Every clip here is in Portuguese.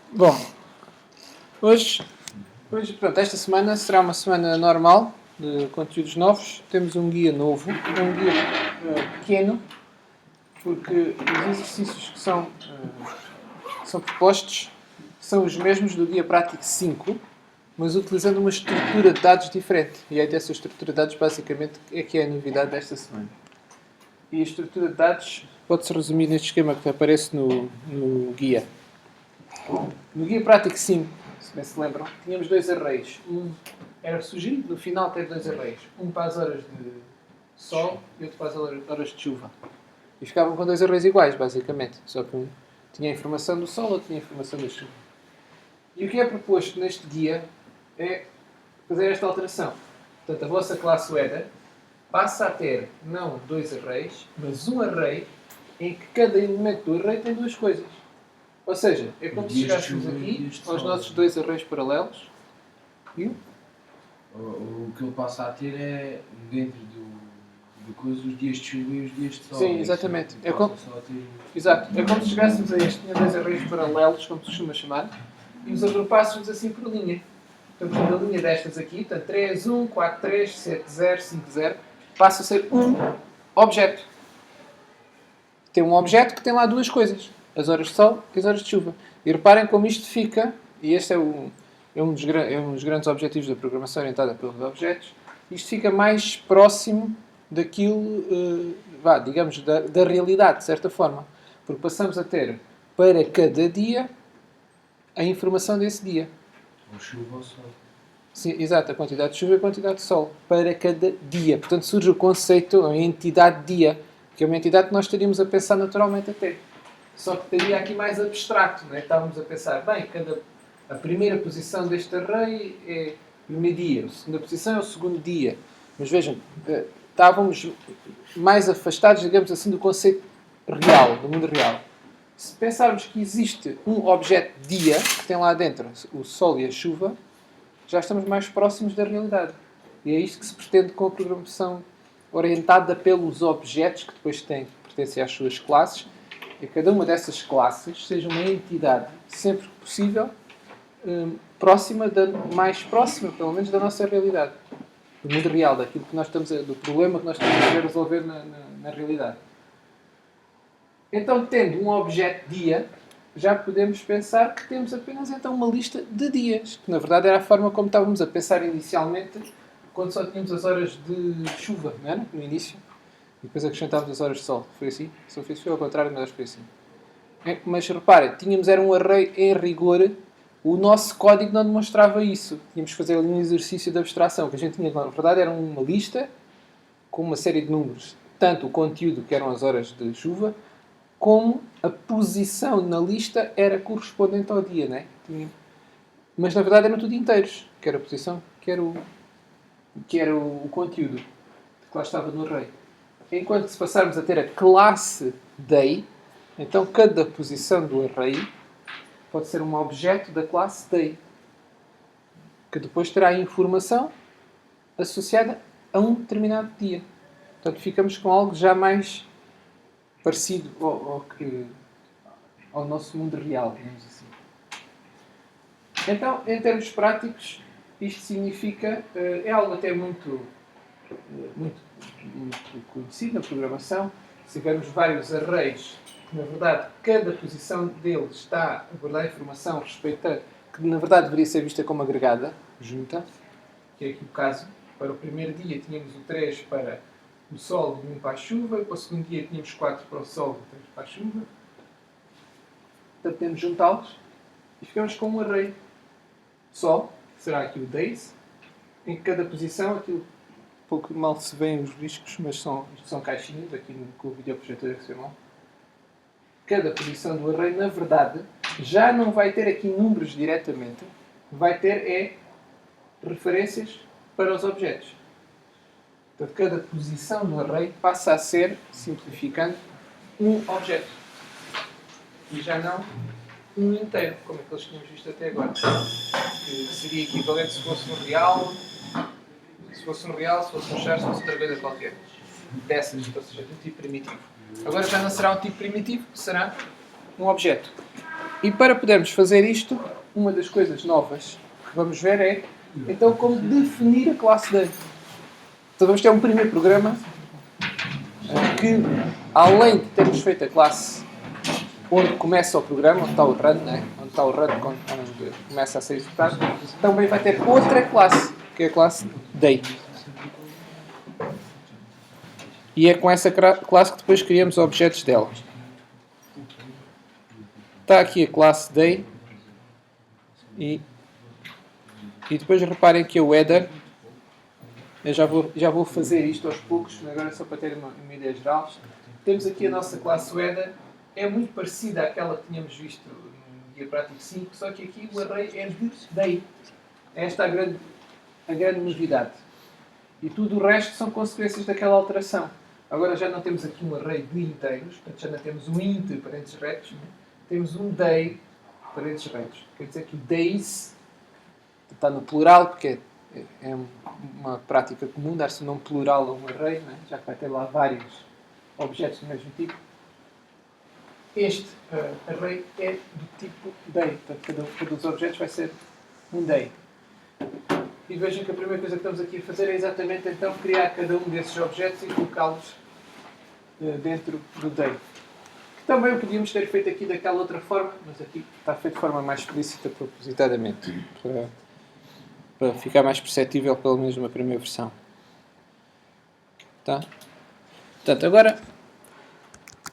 Bom, hoje, pronto, esta semana será uma semana normal de conteúdos novos. Temos um guia novo, é um guia pequeno, porque os exercícios que são propostos são os mesmos do guia prático 5, mas utilizando uma estrutura de dados diferente. E aí dessa estrutura de dados, basicamente, é que é a novidade desta semana. E a estrutura de dados pode-se resumir neste esquema que aparece no guia. No guia prático 5, se bem se lembram, tínhamos dois arrays. Um era sugerido, no final ter dois arrays. Um para as horas de sol e outro para as horas de chuva. E ficavam com dois arrays iguais, basicamente. Só que um tinha a informação do sol, outro tinha a informação da chuva. E o que é proposto neste guia é fazer esta alteração. Portanto, a vossa classe weather passa a ter não dois arrays, mas um array em que cada elemento do array tem duas coisas. Ou seja, é como se chegássemos aqui aos nossos dois arrays paralelos e o que ele passa a ter é dentro do coisa os dias de chuva e os dias de sol. Sim, exatamente. Exato. É como se chegássemos a este, tinha dois arrays paralelos, como se costuma chamar, e os agrupássemos assim por linha. Portanto, cada linha destas aqui, portanto, 3, 1, 4, 3, 7, 0, 5, 0, passa a ser um objeto. Tem um objeto que tem lá duas coisas. As horas de sol e as horas de chuva. E reparem como isto fica, e este é um dos grandes objetivos da programação orientada pelos objetos, isto fica mais próximo daquilo, digamos, da realidade, de certa forma. Porque passamos a ter, para cada dia, a informação desse dia. Ou chuva ou sol. Sim, exato, a quantidade de chuva e a quantidade de sol. Para cada dia. Portanto, surge o conceito, a entidade dia, que é uma entidade que nós estaríamos a pensar naturalmente até. Só que estaria aqui mais abstrato, não é? Estávamos a pensar, bem, a primeira posição deste array é o primeiro dia, a segunda posição é o segundo dia. Mas vejam, estávamos mais afastados, digamos assim, do conceito real, do mundo real. Se pensarmos que existe um objeto dia, que tem lá dentro o sol e a chuva, já estamos mais próximos da realidade. E é isto que se pretende com a programação orientada pelos objetos, que depois pertencem às suas classes, e cada uma dessas classes seja uma entidade, sempre que possível, mais próxima, pelo menos, da nossa realidade. Do mundo real, daquilo que nós estamos do problema que nós estamos a resolver na realidade. Então, tendo um objeto dia, já podemos pensar que temos apenas então uma lista de dias, que na verdade era a forma como estávamos a pensar inicialmente, quando só tínhamos as horas de chuva, não era? No início. E depois acrescentávamos as horas de sol. Foi assim? Se eu fiz foi ao contrário, mas acho que foi assim. Mas reparem, era um array em rigor. O nosso código não demonstrava isso. Tínhamos que fazer ali um exercício de abstração. O que a gente tinha, na verdade, era uma lista com uma série de números. Tanto o conteúdo, que eram as horas de chuva, como a posição na lista era correspondente ao dia, não é? Mas, na verdade, eram tudo inteiros. Que era a posição, que era o conteúdo que lá estava no array. Enquanto se passarmos a ter a classe day, então cada posição do array pode ser um objeto da classe day, que depois terá a informação associada a um determinado dia. Portanto, ficamos com algo já mais parecido ao nosso mundo real, digamos assim. Então, em termos práticos, isto significa, é algo até muito conhecido na programação. Se tivermos vários arrays, na verdade, cada posição deles está a guardar informação respeitando, que na verdade deveria ser vista como agregada, junta, que é aqui o caso. Para o primeiro dia tínhamos o 3 para o sol e o 1 para a chuva, e para o segundo dia tínhamos 4 para o sol e 3 para a chuva. Portanto, temos juntá-los e ficamos com um array. Sol, que será aqui o days, em cada posição, aquilo pouco mal se vêem os riscos, mas são caixinhas, aqui com o videoprojetor XML. Cada posição do array, na verdade, já não vai ter aqui números diretamente, vai ter referências para os objetos. Portanto, cada posição do array passa a ser, simplificando, um objeto. E já não um inteiro, como aqueles que tínhamos visto até agora. Que seria equivalente se fosse um real, se fosse um char, se fosse outra coisa qualquer. Dessas, ou seja, do tipo primitivo. Agora já não será um tipo primitivo, será um objeto. E para podermos fazer isto, uma das coisas novas que vamos ver é, então, como definir a classe Day. Então vamos ter um primeiro programa que, além de termos feito a classe onde começa o programa, onde está o run, né? Onde está o run, onde começa a ser executado, também vai ter outra classe, que é a classe Day. E é com essa classe que depois criamos objetos dela. Está aqui a classe Day. E depois reparem que o header, eu já vou fazer isto aos poucos, agora só para terem uma ideia geral. Temos aqui a nossa classe header, é muito parecida àquela que tínhamos visto no Guia Prático 5, só que aqui o array é de day. Esta é a grande novidade. E tudo o resto são consequências daquela alteração. Agora já não temos aqui um array de inteiros, portanto já não temos um int, parênteses retos, né? Temos um day, parênteses retos. Quer dizer que days está no plural, porque é uma prática comum dar-se um nome plural a um array, né? Já que vai ter lá vários objetos do mesmo tipo. Este array é do tipo day, portanto cada dos objetos vai ser um day. E vejam que a primeira coisa que estamos aqui a fazer é exatamente então criar cada um desses objetos e colocá-los dentro do day. Que também o podíamos ter feito aqui daquela outra forma, mas aqui está feito de forma mais explícita propositadamente, para ficar mais perceptível, pelo menos numa primeira versão. Tá? Portanto, agora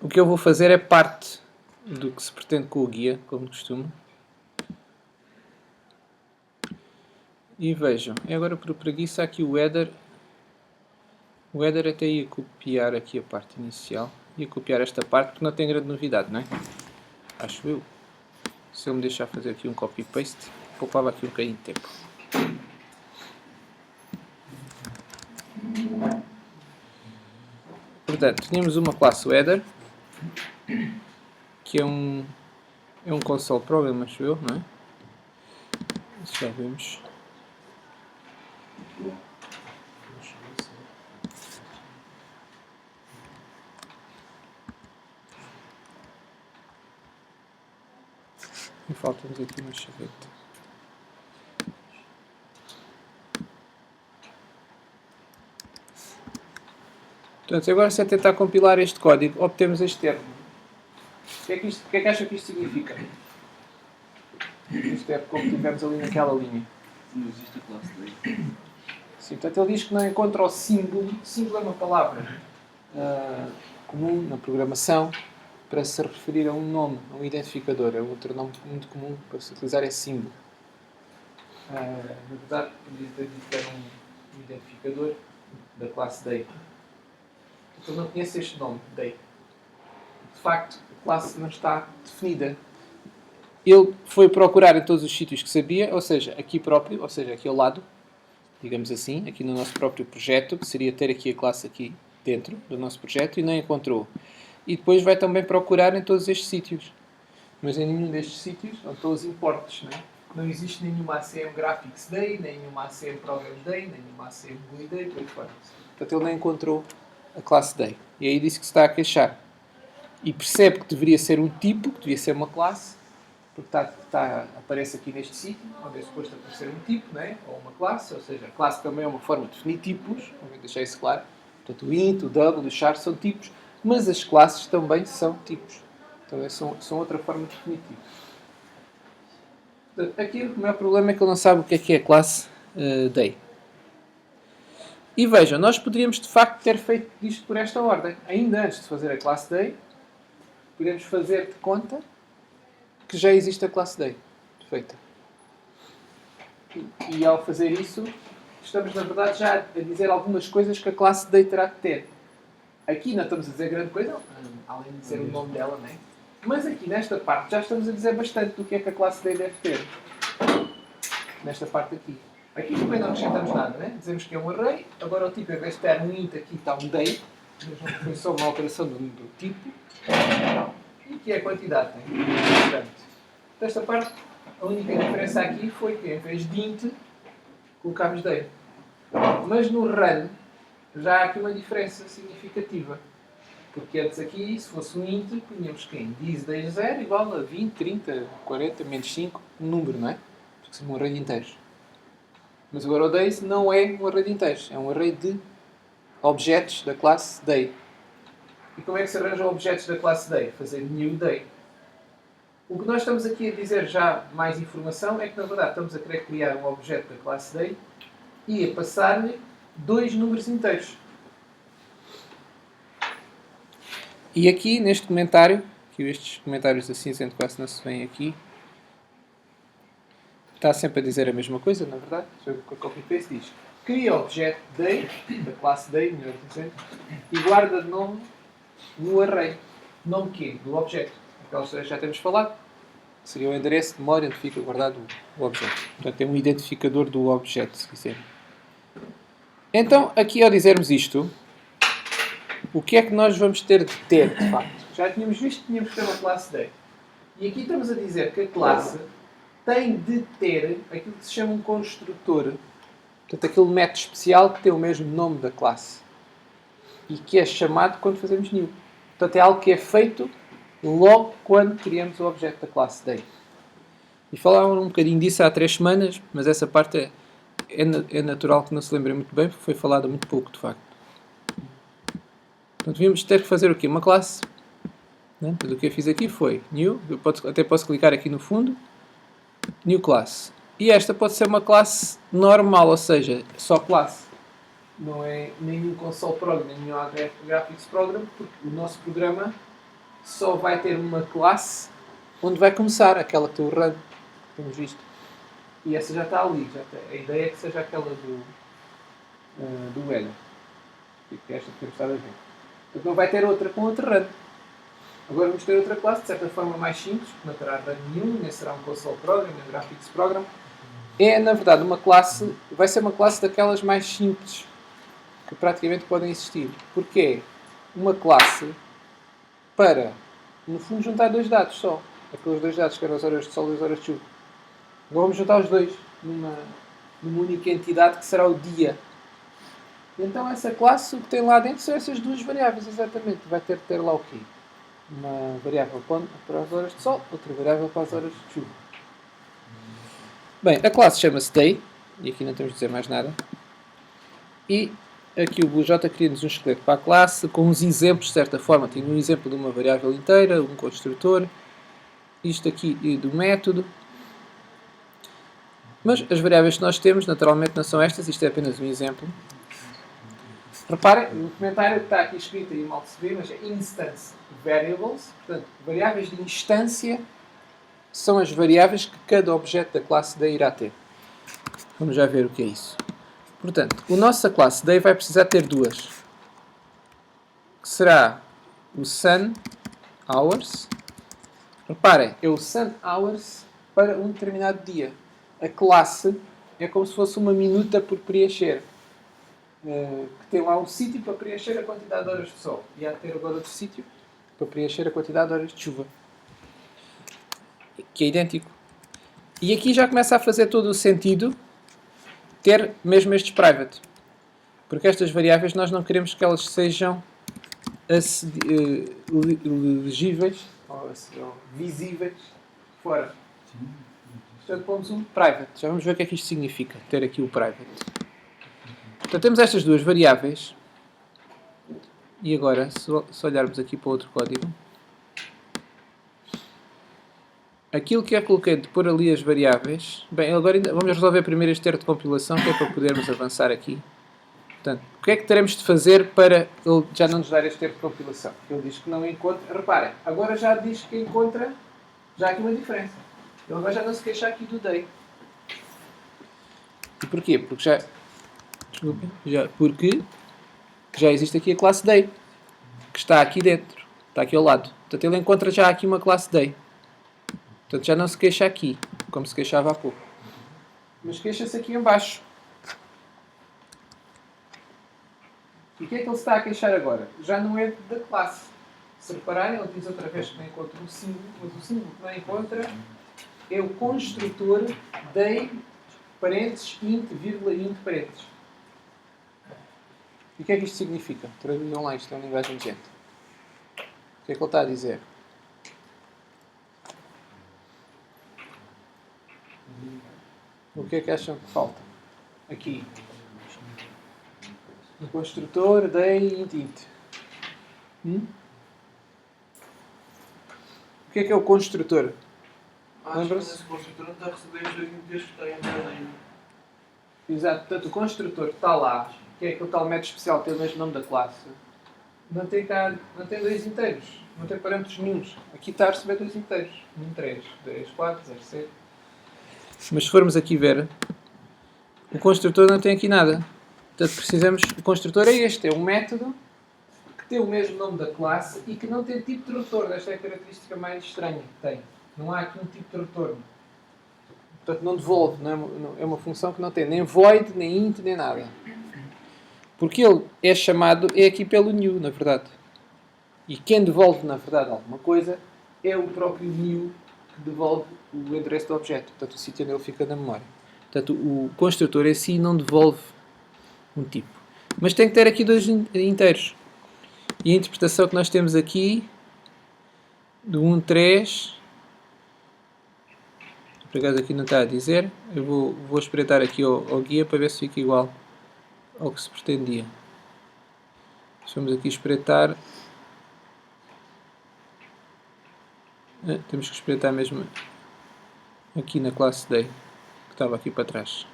o que eu vou fazer é parte do que se pretende com o guia, como costumo. E vejam, agora por preguiça aqui o header. O header até ia copiar aqui a parte inicial. Ia copiar esta parte porque não tem grande novidade, não é? Acho eu. Se eu me deixar fazer aqui um copy-paste, poupava aqui um bocadinho de tempo. Portanto, tínhamos uma classe header, que é um console program, acho eu, não é? Já vemos. E falta-nos aqui uma chaveta. Portanto, agora se é tentar compilar este código, obtemos este termo. O que é que acha que isto significa? Isto é como tivemos ali naquela linha. Não existe a classe Day. Sim, portanto, ele diz que não encontra o símbolo. Símbolo é uma palavra comum na programação para se referir a um nome, a um identificador. É outro nome muito comum para se utilizar é símbolo. Na verdade, podia ter dito que era um identificador da classe Day. Então, não conhece este nome, Day. De facto, a classe não está definida. Ele foi procurar em todos os sítios que sabia, ou seja, aqui próprio, ou seja, aqui ao lado, digamos assim, aqui no nosso próprio projeto, que seria ter aqui a classe aqui dentro do nosso projeto, e não encontrou. E depois vai também procurar em todos estes sítios. Mas em nenhum destes sítios, onde estão os importes, não é? Não existe nenhuma ACM Graphics Day, nenhuma ACM Programs Day, nenhuma ACM GUI Day, por aí fora. Portanto, ele não encontrou a classe Day. E aí disse que se está a queixar. E percebe que deveria ser um tipo, que devia ser uma classe, porque aparece aqui neste sítio, onde é suposto aparecer um tipo, né? Ou uma classe, ou seja, a classe também é uma forma de definir tipos, vamos deixar isso claro. Portanto, o int, o double, o char são tipos, mas as classes também são tipos. Então, são outra forma de definir tipos. Portanto, aqui o maior problema é que ele não sabe o que é a classe Day. E vejam, nós poderíamos de facto ter feito isto por esta ordem. Ainda antes de fazer a classe Day, podemos fazer de conta que já existe a classe Day feita. E ao fazer isso, estamos na verdade já a dizer algumas coisas que a classe Day terá que ter. Aqui não estamos a dizer grande coisa, além de dizer o nome dela, não é? Mas aqui nesta parte já estamos a dizer bastante do que é que a classe Day deve ter. Nesta parte aqui. Aqui também não acrescentamos nada, né? Dizemos que é um array, agora o tipo, em vez de ter um int, aqui está um day, mas foi só uma alteração do tipo, e que é a quantidade, né? Portanto, desta parte, a única diferença aqui foi que em vez de int, colocámos day. Mas no run, já há aqui uma diferença significativa. Porque antes aqui, se fosse um int, punhamos quem? Diz 0 igual a 20, 30, 40, menos 5, um número, não é? Porque são um array de inteiros. Mas agora o days não é um array de inteiros, é um array de objetos da classe day. E como é que se arranjam objetos da classe day? Fazer new day. O que nós estamos aqui a dizer já mais informação é que na verdade estamos a querer criar um objeto da classe day e a passar-lhe 2 números inteiros. E aqui neste comentário, que estes comentários da cinzento quase não se veem aqui, está sempre a dizer a mesma coisa, na verdade. Deixa eu ver com a copy-paste diz: cria objeto day, da classe day, melhor dizendo, e guarda de nome no array. Nome quê? Do objeto. Aquelas coisas já temos falado. Seria o endereço de memória onde fica guardado o objeto. Portanto, tem um identificador do objeto, se quiser. Então, aqui ao dizermos isto, o que é que nós vamos ter de ter, de facto? Já tínhamos visto que tínhamos que ter uma classe day. E aqui estamos a dizer que a classe tem de ter aquilo que se chama um construtor. Portanto, aquele método especial que tem o mesmo nome da classe. E que é chamado quando fazemos new. Portanto, é algo que é feito logo quando criamos o objeto da classe day. E falavam um bocadinho disso há 3 semanas, mas essa parte é natural que não se lembrem muito bem, porque foi falada muito pouco, de facto. Portanto, devíamos ter que fazer o quê? Uma classe. Né? Tudo o que eu fiz aqui foi new. Eu até posso clicar aqui no fundo. New class. E esta pode ser uma classe normal, ou seja, só classe. Não é nenhum console program, nenhum graphics program, porque o nosso programa só vai ter uma classe onde vai começar, aquela que tem o run, que temos visto. E essa já está ali. A ideia é que seja aquela do header. Que é esta que temos estado a ver. Portanto, não vai ter outra com outro run. Agora vamos ter outra classe, de certa forma mais simples, que não terá run nenhum, nem será um console program, nem um graphics program. É, na verdade, uma classe, vai ser uma classe daquelas mais simples, que praticamente podem existir. Porque é uma classe para, no fundo, juntar 2 dados só. Aqueles 2 dados que eram as horas de sol e as horas de chuva. Agora vamos juntar os dois numa única entidade que será o dia. Então essa classe, o que tem lá dentro são essas 2 variáveis, exatamente. Vai ter que ter lá o quê? Uma variável para as horas de sol, outra variável para as horas de chuva. Bem, a classe chama-se day, e aqui não temos de dizer mais nada. E aqui o BlueJ cria-nos um esqueleto para a classe, com uns exemplos, de certa forma. Tem um exemplo de uma variável inteira, um construtor, isto aqui do método. Mas as variáveis que nós temos, naturalmente, não são estas, isto é apenas um exemplo. Reparem, no comentário que está aqui escrito, aí mal se vê, mas é instance variables. Portanto, variáveis de instância são as variáveis que cada objeto da classe day irá ter. Vamos já ver o que é isso. Portanto, a nossa classe day vai precisar ter 2. Que será o sun hours. Reparem, é o sun hours para um determinado dia. A classe é como se fosse uma minuta por preencher. Que tem lá um sítio para preencher a quantidade de horas de sol. E há de ter agora outro sítio para preencher a quantidade de horas de chuva. Que é idêntico. E aqui já começa a fazer todo o sentido ter mesmo estes private. Porque estas variáveis nós não queremos que elas sejam legíveis ou visíveis fora. Portanto, pomos um private. Já vamos ver o que é que isto significa, ter aqui o private. Então temos estas 2 variáveis. E agora, se olharmos aqui para outro código, aquilo que eu coloquei de pôr ali as variáveis... Bem, agora vamos resolver primeiro este termo de compilação, que é para podermos avançar aqui. Portanto, o que é que teremos de fazer para ele já não nos dar este termo de compilação? Ele diz que não encontra... Reparem, agora já diz que encontra... Já há aqui uma diferença. Ele agora já não se queixa aqui do day. E porquê? Porque já... Desculpem. Porque já existe aqui a classe day. Que está aqui dentro. Está aqui ao lado. Portanto, ele encontra já aqui uma classe day. Portanto, já não se queixa aqui, como se queixava há pouco. Mas queixa-se aqui em baixo. E o que é que ele está a queixar agora? Já não é da classe. Se repararem, ele diz outra vez que não encontra um símbolo, mas o símbolo que não encontra é o construtor day, parênteses, int, vírgula, int, parênteses. E o que é que isto significa? Traduzam lá, isto é uma linguagem de gente. O que é que ele está a dizer? O que é que acham que falta? Aqui. O construtor, day e int. O que é o construtor? Acho que Lembra-se? esse construtor não está a receber os dois inteiros que está a entrar aí. Exato, portanto o construtor está lá, que é aquele tal método especial que tem o mesmo nome da classe. Não tem dois inteiros, não tem parâmetros nenhuns. Aqui está a receber dois inteiros. 1, 3, 2, 4, 0, 6. Mas se formos aqui ver, o construtor não tem aqui nada. Portanto, precisamos. O construtor é este, é um método que tem o mesmo nome da classe e que não tem tipo de retorno. Esta é a característica mais estranha que tem. Não há aqui um tipo de retorno. Portanto, não devolve. É uma função que não tem nem void, nem int, nem nada. Porque ele é chamado, é aqui pelo new, na verdade. E quem devolve, na verdade, alguma coisa é o próprio new que devolve o endereço do objeto. Portanto, o sítio onde ele fica na memória. Portanto, o construtor em si não devolve um tipo. Mas tem que ter aqui dois inteiros. E a interpretação que nós temos aqui do 1, 3... Por acaso aqui não está a dizer. Eu vou espreitar aqui ao guia para ver se fica igual ao que se pretendia. Vamos aqui espreitar. Temos que espreitar mesmo aqui na classe day, que estava aqui para trás.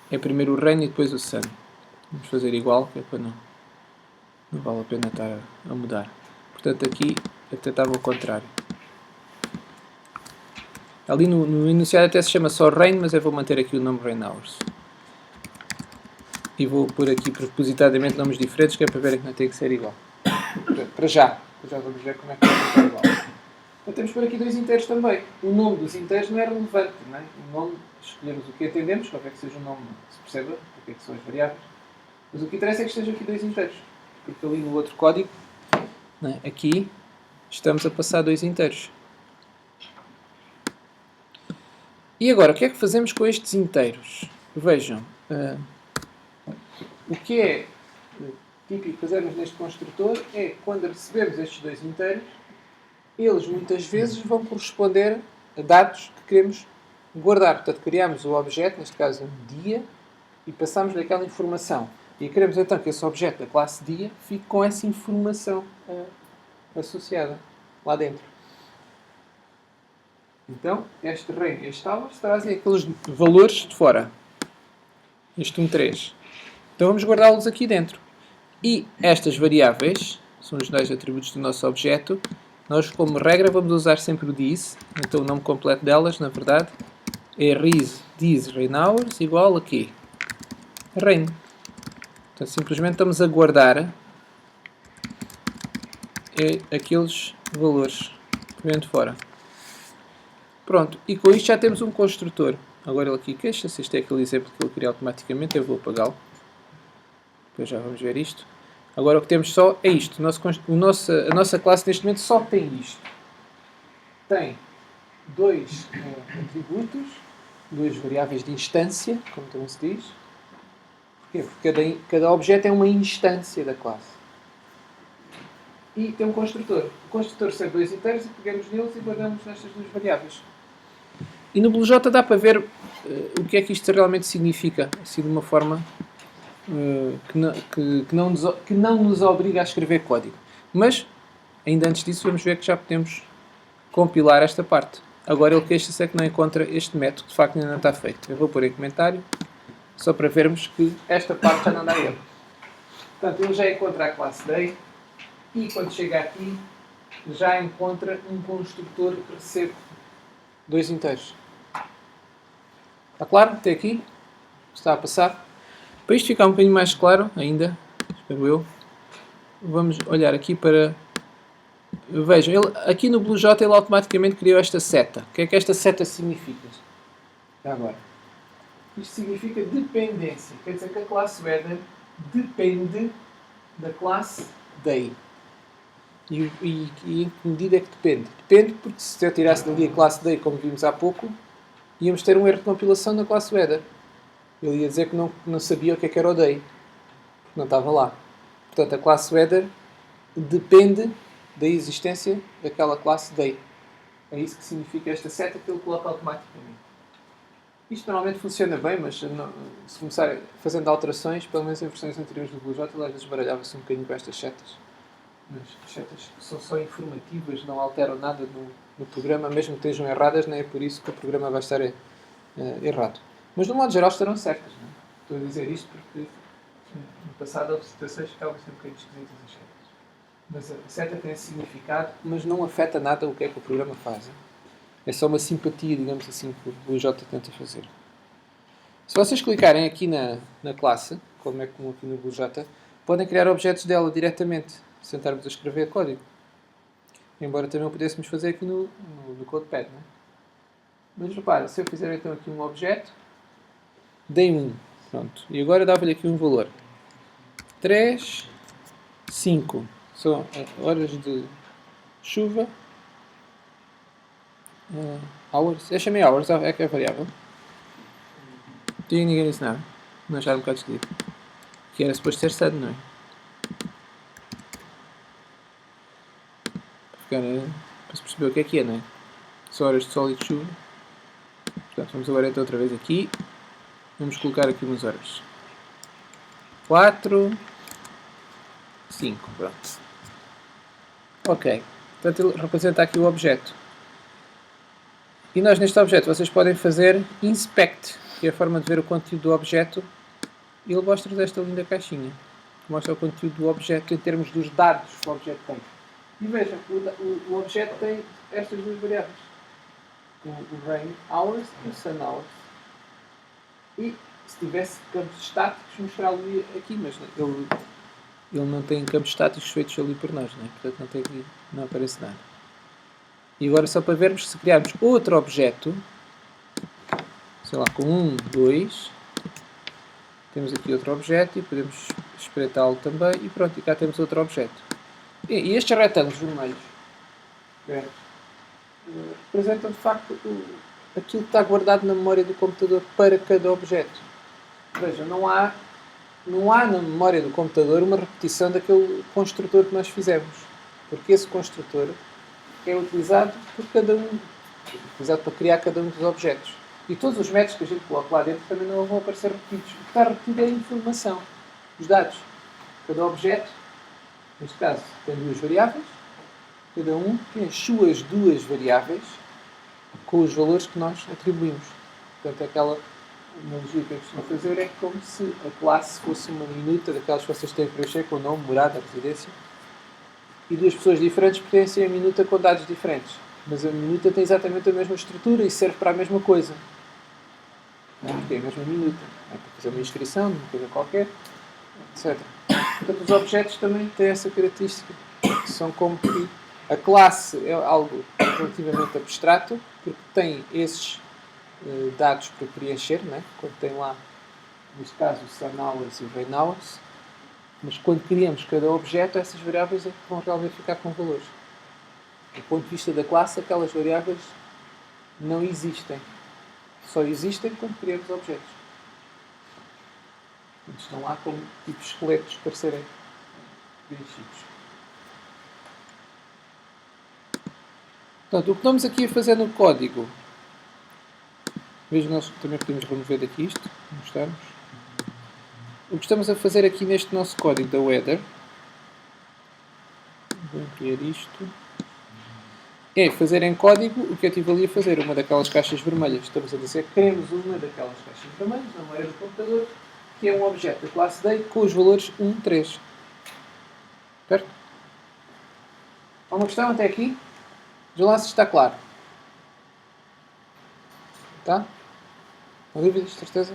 É primeiro o rain e depois o sun. Vamos fazer igual, que é para não vale a pena estar a mudar. Portanto aqui até estava ao contrário. Ali no enunciado até se chama só rain, mas eu vou manter aqui o nome rain hours. E vou pôr aqui propositadamente nomes diferentes, que é para verem que não tem que ser igual. Para já. Já vamos ver como é que vai ficar igual. Então temos por aqui dois inteiros também. O nome dos inteiros não é relevante, não é? O nome, escolhemos o que entendemos, qualquer que seja o nome, se perceba o que é que são as variáveis. Mas o que interessa é que estejam aqui dois inteiros. Porque ali no outro código, não é? Aqui, estamos a passar dois inteiros. E agora, o que é que fazemos com estes inteiros? Vejam, o que é típico fazermos neste construtor é, quando recebemos estes dois inteiros, eles muitas vezes vão corresponder a dados que queremos guardar. Portanto, criamos o objeto, neste caso um dia, e passamos-lhe aquela informação. E queremos então que esse objeto da classe dia fique com essa informação associada lá dentro. Então, este rain e este hours trazem aqueles valores de fora. Este 1, 3. Então vamos guardá-los aqui dentro. E estas variáveis, são os dois atributos do nosso objeto, nós como regra vamos usar sempre o this. Então o nome completo delas, na verdade, é this rain hours igual a quê? Rain. Então simplesmente estamos a guardar aqueles valores que vêm de fora. Pronto, e com isto já temos um construtor. Agora ele aqui queixa-se, este é aquele exemplo que ele cria automaticamente, eu vou apagá-lo. Depois já vamos ver isto. Agora o que temos só é isto. A nossa classe neste momento só tem isto. Tem dois atributos, duas variáveis de instância, como também se diz. Porquê? Porque cada objeto é uma instância da classe. E tem um construtor. O construtor recebe dois inteiros e pegamos neles e guardamos nestas duas variáveis. E no BlueJ dá para ver o que é que isto realmente significa, assim de uma forma que não nos obriga a escrever código. Mas, ainda antes disso, vamos ver que já podemos compilar esta parte. Agora ele queixa-se é que não encontra este método, que de facto ainda não está feito. Eu vou pôr em comentário, só para vermos que esta parte já não dá erro. Portanto, ele já encontra a classe day e quando chega aqui, já encontra um construtor que recebe dois inteiros. Está claro? Até aqui? Está a passar? Para isto ficar um bocadinho mais claro ainda, espero eu, vamos olhar aqui para... Vejam, aqui no BlueJ ele automaticamente criou esta seta. O que é que esta seta significa? Já agora. Isto significa dependência. Quer dizer que a classe weather depende da classe day. E em que medida é que depende? Depende porque se eu tirasse dali a classe day, como vimos há pouco, íamos ter um erro de compilação na classe weather. Ele ia dizer que não sabia o que era o day. Porque não estava lá. Portanto, a classe weather depende da existência daquela classe day. É isso que significa esta seta que ele coloca automaticamente. Isto normalmente funciona bem, mas se começar fazendo alterações, pelo menos em versões anteriores do BlueJ, ele às vezes baralhava-se um bocadinho com estas setas. Mas as setas são só informativas, não alteram nada no programa, mesmo que estejam erradas, não é por isso que o programa vai estar errado. Mas, de um modo geral, estarão certas. Não é? Estou a dizer isto porque no passado houve situações que ficavam sempre um bocadinho esquisitas as setas. Mas a seta tem esse significado, mas não afeta nada o que é que o programa faz. É só uma simpatia, digamos assim, que o BlueJ tenta fazer. Se vocês clicarem aqui na classe, como é comum aqui no BlueJ, podem criar objetos dela diretamente, sem estarmos a escrever código. Embora também o pudéssemos fazer aqui no CodePad. Não é? Mas repara, se eu fizer então aqui um objeto, dei 1. Pronto. E agora dava-lhe aqui um valor. 3, 5. São horas de chuva. Hours. Eu chamei hours, é que é variável. E ninguém disse nada. Não acharam um bocado esquisito. Que era suposto ser sad, não é? Para se perceber o que é, não é? São horas de sol e de chuva. Portanto, vamos agora então outra vez aqui. Vamos colocar aqui umas horas. 4, 5, pronto. Ok. Portanto, ele representa aqui o objeto. E nós neste objeto vocês podem fazer inspect, que é a forma de ver o conteúdo do objeto. E ele mostra-vos esta linda caixinha. Que mostra o conteúdo do objeto em termos dos dados que o objeto tem. E vejam, o objeto tem estas duas variáveis. O rain hours e o sun hours. E se tivesse campos estáticos, mostrá-lo aqui, mas ele não tem campos estáticos feitos ali por nós, né? Portanto não aparece nada. E agora só para vermos, se criarmos outro objeto, sei lá, com 1, 2, temos aqui outro objeto e podemos espreitá-lo também e pronto, e cá temos outro objeto. E estes retângulos vermelhos representam de facto aquilo que está guardado na memória do computador para cada objeto. Veja, não há na memória do computador uma repetição daquele construtor que nós fizemos. Porque esse construtor é utilizado por cada um. É utilizado para criar cada um dos objetos. E todos os métodos que a gente coloca lá dentro também não vão aparecer repetidos. O que está repetido é a informação. Os dados. Cada objeto, neste caso, tem duas variáveis. Cada um tem as suas duas variáveis com os valores que nós atribuímos. Portanto, aquela analogia que eu costumo fazer é como se a classe fosse uma minuta daquelas que vocês têm a preencher com o nome, morada, residência. E duas pessoas diferentes pertencem a minuta com dados diferentes. Mas a minuta tem exatamente a mesma estrutura e serve para a mesma coisa. Porque é a mesma minuta. É para fazer uma inscrição de uma coisa qualquer, etc. Portanto, os objetos também têm essa característica. São como que a classe é algo relativamente abstrato, porque tem esses dados para preencher, né? Quando tem lá, neste caso, o sun hours e o rain hours. Mas quando criamos cada objeto, essas variáveis é que vão realmente ficar com valores. Do ponto de vista da classe, aquelas variáveis não existem. Só existem quando criamos objetos. Portanto, estão lá como tipos esqueletos para serem preenchidos. Portanto, o que estamos aqui a fazer no código. Veja, nós também podemos remover daqui isto, mostrarmos. O que estamos a fazer aqui neste nosso código da header, vou criar isto, é fazer em código o que eu estive ali a fazer, uma daquelas caixas vermelhas. Estamos a dizer que queremos uma daquelas caixas vermelhas, na memória do computador, que é um objeto da classe day com os valores 1, 3. Certo? Há uma questão até aqui? Vejam lá se está claro. Tá? Não dúvidas, certeza?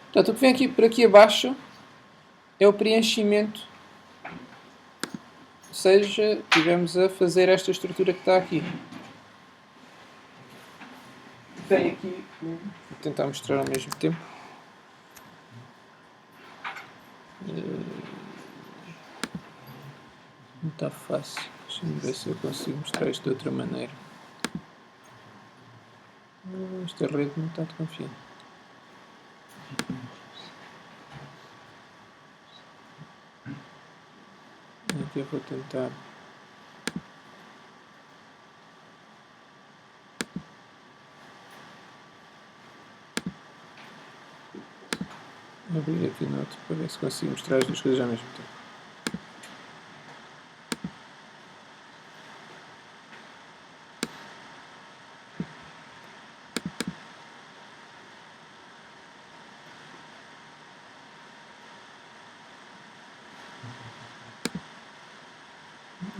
Portanto, o que vem aqui, por aqui abaixo é o preenchimento. Ou seja, estivemos a fazer esta estrutura que está aqui. Tem aqui, vou tentar mostrar ao mesmo tempo. Não está fácil. Deixa-me ver se eu consigo mostrar isto de outra maneira. Esta rede não está de confiante. eu vou tentar abrir aqui no outro para ver se consigo mostrar as duas coisas ao mesmo tempo.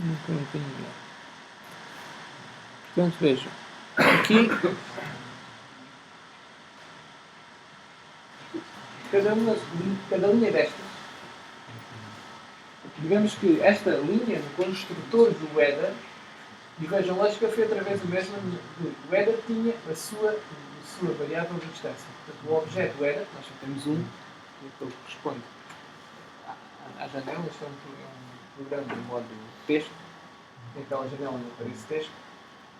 Um bocadinho melhor. Portanto, vejam, aqui cada linha destas, digamos que esta linha no construtor do header, e vejam, a lógica foi através do mesmo, o header tinha a sua variável de distância. Portanto, o objeto header, nós só temos um, que ele corresponde à janela, isto é um programa de modo texto, naquela janela não aparece texto,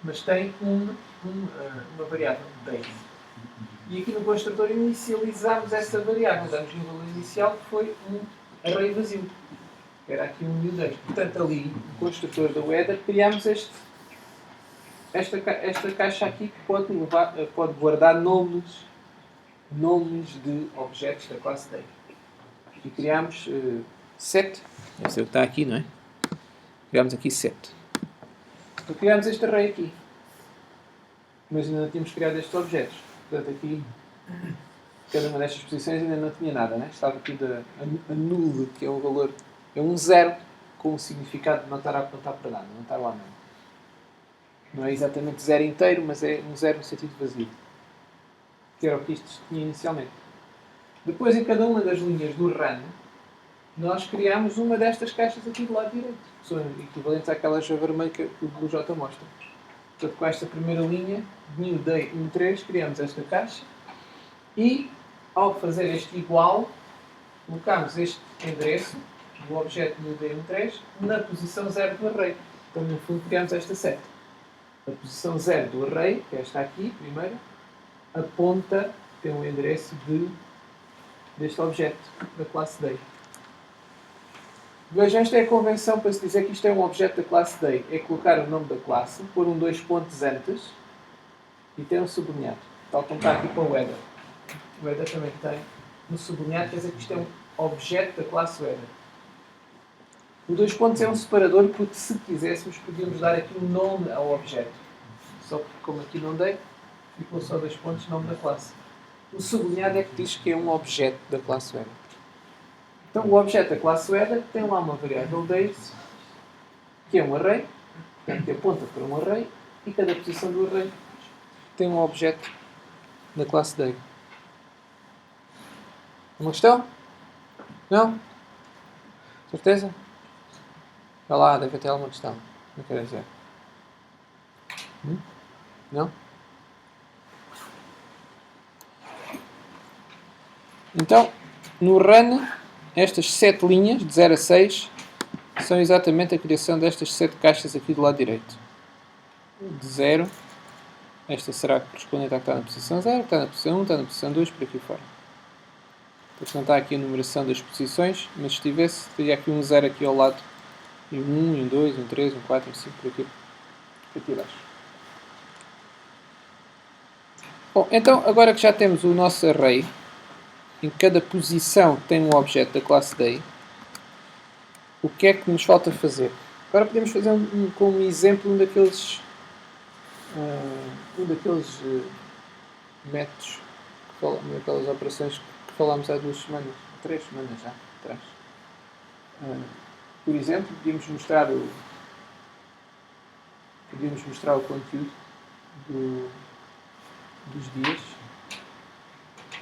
mas tem uma variável date. E aqui no construtor inicializámos essa variável, damos um valor inicial que foi um array vazio, que era aqui um new date. Portanto, ali no construtor do header criámos esta caixa aqui que pode guardar nomes de objetos da classe date. E criámos 7. Esse é o que está aqui, não é? Criámos aqui 7. Então criámos este array aqui. Mas ainda não tínhamos criado estes objetos. Portanto, aqui, cada uma destas posições ainda não tinha nada, né? Estava aqui a null, que é um valor, é um 0 com o significado de não estar a apontar para nada, não estar lá mesmo. Não é exatamente 0 inteiro, mas é um 0 no sentido vazio. Que era o que isto tinha inicialmente. Depois, em cada uma das linhas do run, nós criámos uma destas caixas aqui do lado direito. Que são equivalentes àquelas vermelhas que o Blue J mostra. Portanto, com esta primeira linha, new day 13, criamos esta caixa. E, ao fazer este igual, colocamos este endereço do objeto new day 13 na posição 0 do array. Então, no fundo, criamos esta seta. A posição 0 do array, que é esta aqui, primeira, aponta, tem um endereço deste objeto da classe day. Vejam, esta é a convenção para se dizer que isto é um objeto da classe day. É colocar o nome da classe, pôr um 2 pontos antes e ter um sublinhado. Tal como está aqui para o header. O header também tem um sublinhado, quer dizer que isto é um objeto da classe header. O 2 pontos é um separador porque, se quiséssemos, podíamos dar aqui um nome ao objeto. Só que, como aqui não dei, ficou só 2 pontos, nome da classe. O sublinhado é que diz que é um objeto da classe header. Então, o objeto da classe header tem lá uma variável date, que é um array, portanto, que aponta para um array, e cada posição do array tem um objeto da classe day. Uma questão? Não? Certeza? Olha lá, deve ter alguma questão. Não quero dizer. Não? Então, no run, estas 7 linhas, de 0 a 6, são exatamente a criação destas 7 caixas aqui do lado direito. De 0, esta será correspondente à que está na posição 0, está na posição 1, está na posição 2, por aqui fora. Porque não está aqui a numeração das posições, mas se tivesse, teria aqui um 0 aqui ao lado, e um 1, e um 2, um 3, um 4, um 5, por aqui abaixo. Bom, então, agora que já temos o nosso array, em cada posição tem um objeto da classe day, o que é que nos falta fazer? Agora podemos fazer como exemplo um daqueles métodos, daquelas operações que falámos há 2 semanas, 3 semanas já atrás. Por exemplo, podíamos mostrar o conteúdo dos dias.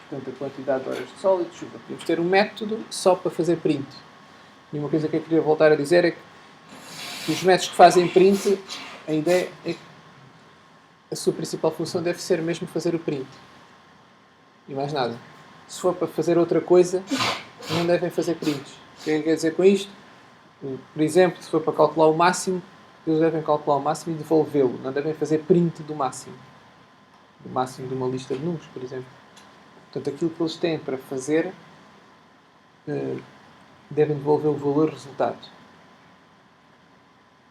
Portanto, a quantidade de horas de sol e de chuva. Podemos ter um método só para fazer print. E uma coisa que eu queria voltar a dizer é que os métodos que fazem print, a ideia é que a sua principal função deve ser mesmo fazer o print. E mais nada. Se for para fazer outra coisa, não devem fazer prints. O que é que quer dizer com isto? Por exemplo, se for para calcular o máximo, eles devem calcular o máximo e devolvê-lo. Não devem fazer print do máximo. Do máximo de uma lista de números, por exemplo. Portanto, aquilo que eles têm para fazer devem devolver o valor resultado.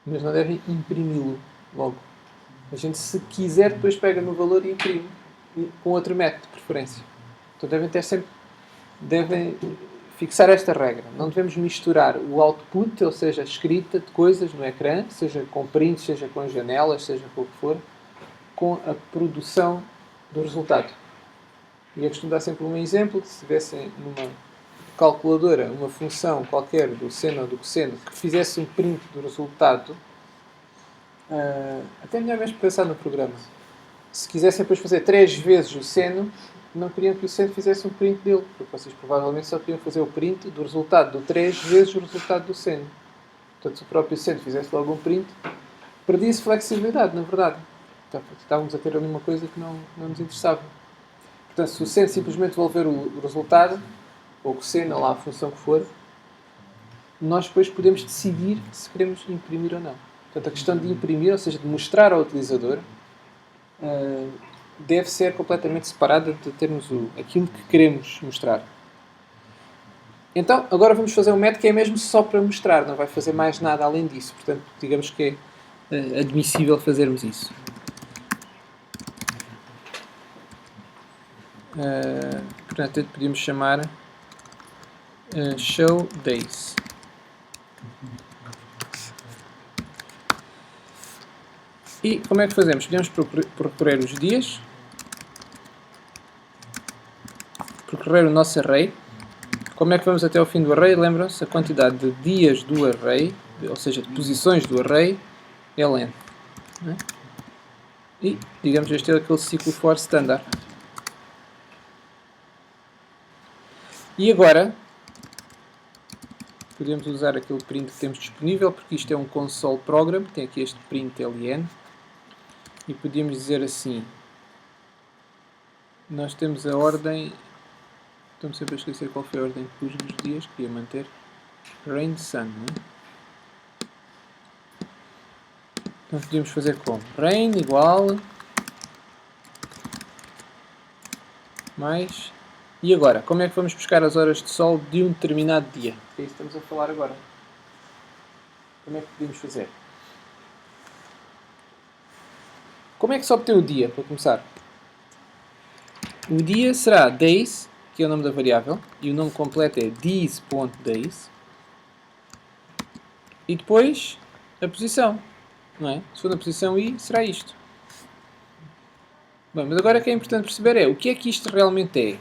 mas não devem imprimi-lo logo. A gente, se quiser, depois pega no valor e imprime com outro método de preferência. Então devem fixar esta regra. Não devemos misturar o output, ou seja, a escrita de coisas no ecrã, seja com prints, seja com janelas, seja com o que for, com a produção do resultado. E eu costumo dar sempre um exemplo, que se tivessem numa calculadora uma função qualquer do seno ou do cosseno que fizesse um print do resultado, até melhor mesmo pensar no programa. Se quisessem depois fazer 3 vezes o seno, não queriam que o seno fizesse um print dele, porque vocês provavelmente só queriam fazer o print do resultado do 3 vezes o resultado do seno. Portanto, se o próprio seno fizesse logo um print, perdia-se flexibilidade, na verdade. Então, estávamos a ter ali uma coisa que não nos interessava. Portanto, se o seno simplesmente devolver o resultado, ou o seno, lá a função que for, nós depois podemos decidir se queremos imprimir ou não. Portanto, a questão de imprimir, ou seja, de mostrar ao utilizador, deve ser completamente separada de termos aquilo que queremos mostrar. Então, agora vamos fazer um método que é mesmo só para mostrar, não vai fazer mais nada além disso. Portanto, digamos que é admissível fazermos isso. Portanto, podíamos chamar show days. E como é que fazemos? Podemos percorrer os dias, percorrer o nosso array. Como é que vamos até ao fim do array? Lembram-se? A quantidade de dias do array, ou seja, de posições do array, é length. E, digamos, este é aquele ciclo for standard. E agora, podemos usar aquele print que temos disponível, porque isto é um console program, tem aqui este print ln. E podíamos dizer assim, nós temos a ordem, estou-me sempre a esquecer qual foi a ordem que pus nos dias, queria manter, rain sun, não é? Então podíamos fazer como? Rain igual, mais, e agora, como é que vamos buscar as horas de sol de um determinado dia? É isso que estamos a falar agora. Como é que podíamos fazer? Como é que se obtém o dia, para começar? O dia será days, que é o nome da variável, e o nome completo é these.days. E depois, a posição, não é? Se for na posição I, será isto. Bem, mas agora o que é importante perceber é, o que é que isto realmente é?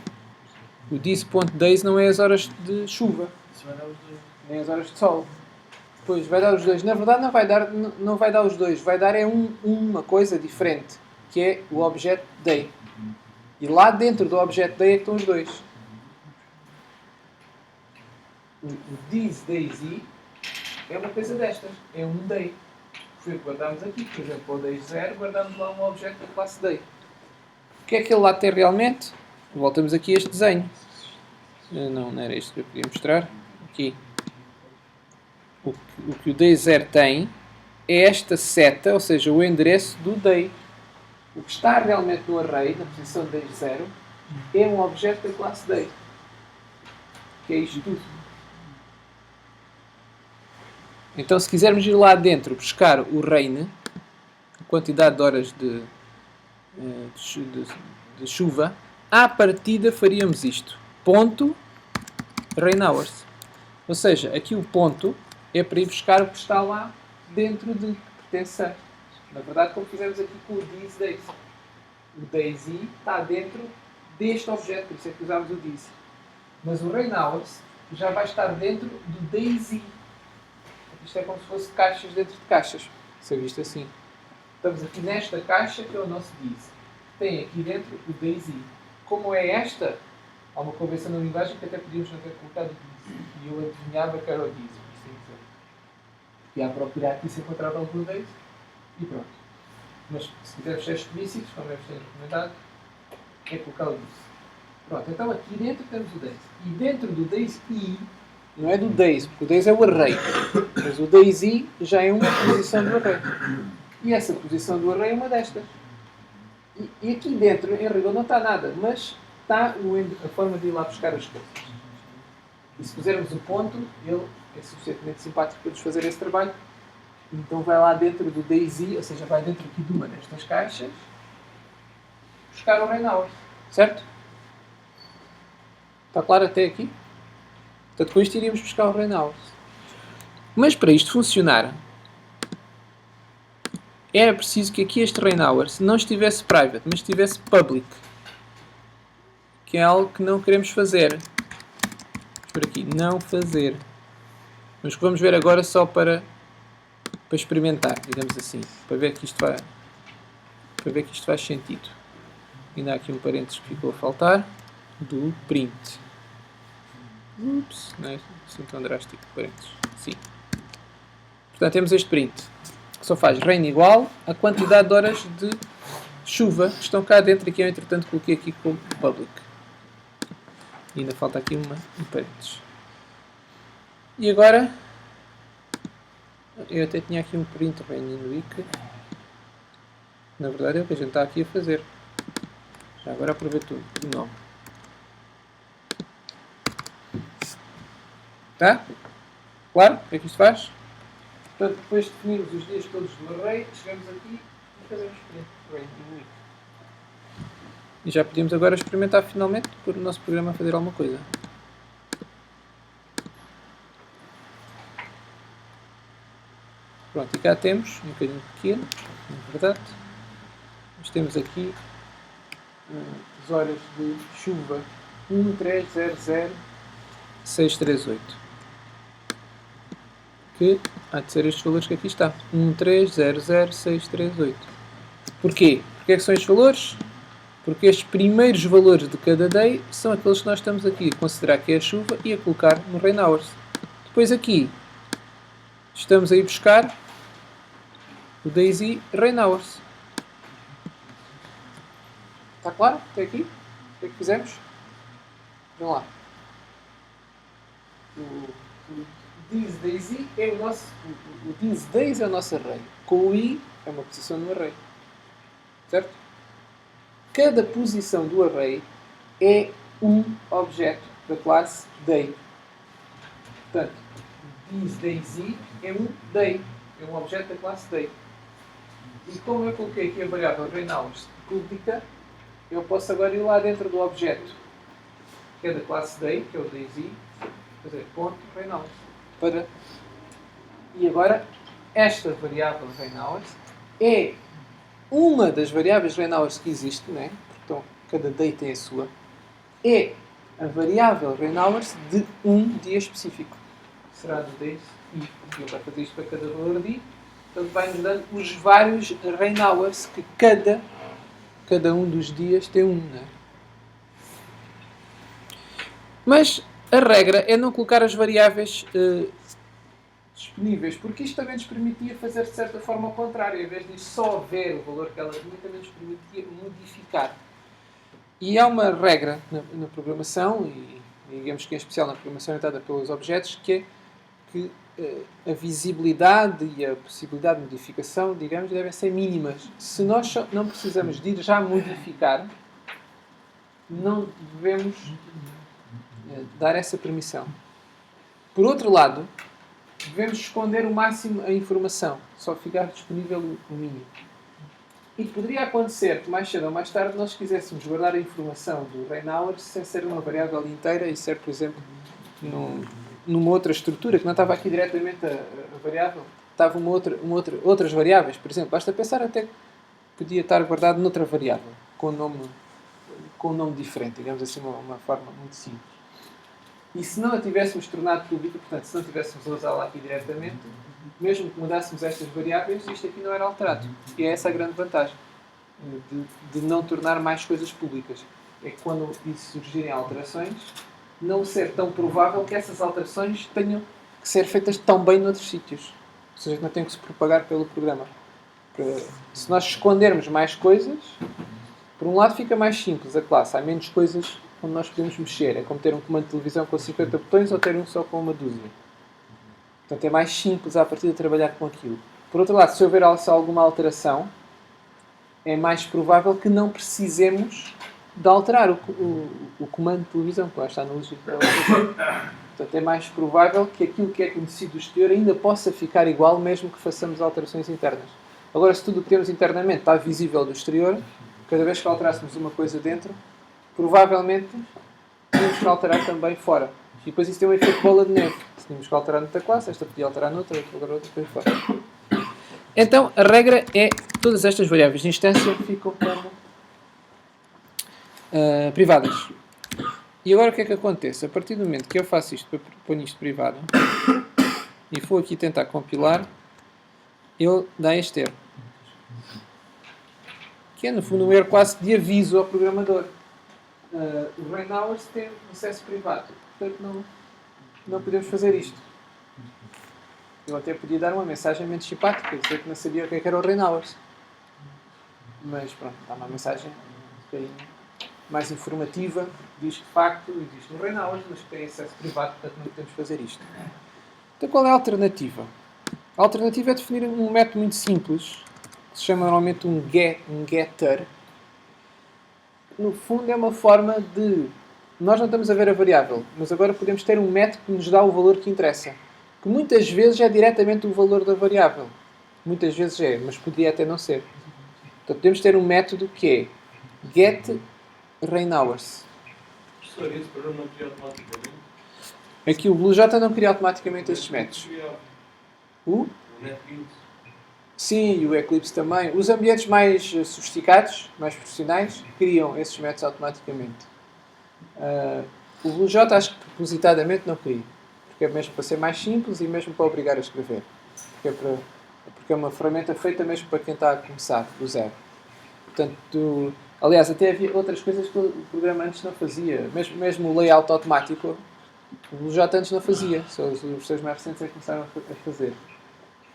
O these.days não é as horas de chuva, nem as horas de sol. Pois, vai dar os dois. Na verdade não vai dar os dois. Vai dar uma coisa diferente, que é o objeto day. E lá dentro do objeto day é que estão os dois. O these days i é uma coisa destas. É um day. Foi o que guardamos aqui. Por exemplo, o day 0 guardamos lá um objeto da classe day. O que é que ele lá tem realmente? Voltamos aqui a este desenho. Não era isto que eu queria mostrar. Aqui. O que o day 0 tem é esta seta, ou seja, o endereço do day. O que está realmente no array, na posição day 0, é um objeto da classe day. Que é isto tudo. Então, se quisermos ir lá dentro buscar o rain, a quantidade de horas de chuva, à partida faríamos isto. Ponto rain hours. Ou seja, aqui o ponto é para ir buscar o que está lá dentro de que pertence a. Na verdade, como fizemos aqui com o these days. O daisy está dentro deste objeto, por isso é que usamos o these. Mas o rain hours já vai estar dentro do daisy. Isto é como se fosse caixas dentro de caixas. Se é visto assim. Estamos aqui nesta caixa que é o nosso these. Tem aqui dentro o daisy. Como é esta, há uma convenção na linguagem que até podíamos não ter colocado o these. E eu adivinhava que era o these. E à procurar aqui se encontrava algum daisy. E pronto. Mas se quisermos ser explícitos, como eu vos tenho recomendado, é colocar o these. Pronto, então aqui dentro temos o daisy. E dentro do daisy, não é do daisy, porque o daisy é o array. Mas o daisy já é uma posição do array. E essa posição do array é uma destas. E aqui dentro, em rigor, não está nada, mas está a forma de ir lá buscar as coisas. E se pusermos o ponto, ele é suficientemente simpático para nos fazer esse trabalho. Então vai lá dentro do DayZ, ou seja, vai dentro aqui de uma destas caixas, buscar o rain hours. Certo? Está claro até aqui? Portanto, com isto iríamos buscar o rain hours. Mas para isto funcionar, era preciso que aqui este rain hours não estivesse private, mas estivesse public. Que é algo que não queremos fazer. Por aqui, não fazer. Mas que vamos ver agora só para experimentar, digamos assim. Para ver que isto faz sentido. Ainda há aqui um parênteses que ficou a faltar. Do print. Ups, não é assim tão drástico, parênteses. Sim. Portanto, temos este print. Que só faz rain igual a quantidade de horas de chuva que estão cá dentro e que eu, entretanto, coloquei aqui como public. E ainda falta aqui um parênteses. E agora, eu até tinha aqui um print rain in week. Na verdade é o que a gente está aqui a fazer. Já agora aproveito o nome. Tá? Claro? O que é que isto faz? Portanto, depois de definirmos os dias todos do array, chegamos aqui e fazemos print rain in week. E já podíamos agora experimentar finalmente por o nosso programa fazer alguma coisa. Pronto, e cá temos, um bocadinho pequeno, na verdade, mas temos aqui as horas de chuva 1300638, que há de ser estes valores que aqui está, 1300638. Porquê? Porquê é que são estes valores? Porque estes primeiros valores de cada day são aqueles que nós estamos aqui a considerar que é a chuva e a colocar no rain hours. Depois aqui estamos a ir buscar o DayZ rain hours. Está claro? Até aqui? O que é que fizemos? Vamos lá. O this DayZ é o nosso. O this days é o nosso array. Com o I é uma posição no array. Certo? Cada posição do array é um objeto da classe day. Portanto, this DayZ é um day. É um objeto da classe day. E como eu coloquei aqui a variável rain hours pública, eu posso agora ir lá dentro do objeto que é da classe day, que é o DayZ, fazer ponto rain hours. E agora, esta variável rain hours é uma das variáveis rain hours que existe, né? Então, cada day tem a sua. É a variável rain hours de um dia específico. Será do day e eu vou fazer isto para cada valor dia. Então vai-nos dando os vários rain hours que cada um dos dias tem um. Né? Mas a regra é não colocar as variáveis disponíveis, porque isto também nos permitia fazer de certa forma ao contrário. Em vez de só ver o valor que ela tinha, também nos permitia modificar. E há uma regra na programação, e digamos que em especial na programação orientada pelos objetos, que é que a visibilidade e a possibilidade de modificação, digamos, devem ser mínimas. Se nós não precisamos de ir já modificar, não devemos dar essa permissão. Por outro lado, devemos esconder o máximo a informação, só ficar disponível o mínimo. E poderia acontecer que mais cedo ou mais tarde nós quiséssemos guardar a informação do rain hours sem ser uma variável inteira e ser, por exemplo, numa outra estrutura, que não estava aqui diretamente a variável, estava outras variáveis, por exemplo. Basta pensar até que podia estar guardado noutra variável, com um nome diferente, digamos assim, uma forma muito simples. E se não a tivéssemos tornado pública, portanto, se não tivéssemos a usá-la aqui diretamente, mesmo que mudássemos estas variáveis, isto aqui não era alterado. E é essa a grande vantagem de não tornar mais coisas públicas. É que quando surgirem alterações, não ser tão provável que essas alterações tenham que ser feitas tão bem noutros sítios. Ou seja, não tem que se propagar pelo programa. Se nós escondermos mais coisas, por um lado fica mais simples a classe. Há menos coisas onde nós podemos mexer. É como ter um comando de televisão com 50 botões ou ter um só com uma dúzia. Portanto, é mais simples a partir de trabalhar com aquilo. Por outro lado, se houver alguma alteração, é mais provável que não precisemos de alterar o comando de televisão, que lá está no legítimo. Portanto, é mais provável que aquilo que é conhecido do exterior ainda possa ficar igual, mesmo que façamos alterações internas. Agora, se tudo o que temos internamente está visível do exterior, cada vez que alterássemos uma coisa dentro, provavelmente tínhamos que alterar também fora. E depois isso tem um efeito bola de neve. Se tínhamos que alterar noutra classe, esta podia alterar noutra, outra, depois fora. Então, a regra é todas estas variáveis de instância ficam como privadas. E agora o que é que acontece? A partir do momento que eu faço isto, ponho isto privado, e vou aqui tentar compilar, ele dá este erro. Que é, no fundo, um erro quase de aviso ao programador. O rain hours tem um acesso privado. Portanto, não podemos fazer isto. Eu até podia dar uma mensagem menos simpática, dizer que não sabia o que era o rain hours. Mas, pronto, dá uma mensagem um bocadinho mais informativa. Diz que, de facto, existe um rain hours, mas que tem acesso privado, portanto, não podemos fazer isto. Então, qual é a alternativa? A alternativa é definir um método muito simples, que se chama normalmente um getter. No fundo, é uma forma de... Nós não estamos a ver a variável, mas agora podemos ter um método que nos dá o valor que interessa. Que muitas vezes é diretamente o valor da variável. Muitas vezes é, mas poderia até não ser. Então, podemos ter um método que é get rain hours. Professor, esse programa não cria automaticamente? Aqui o BlueJ não cria automaticamente estes métodos. O NetBeans. Sim, e o Eclipse também. Os ambientes mais sofisticados, mais profissionais, criam esses métodos automaticamente. O BlueJ acho que propositadamente não cria. Porque é mesmo para ser mais simples e mesmo para obrigar a escrever. Porque é uma ferramenta feita mesmo para quem está a começar, do zero. Portanto, aliás, até havia outras coisas que o programa antes não fazia. Mesmo o layout automático, o BlueJ antes não fazia. Só os seus mais recentes é que começaram a fazer.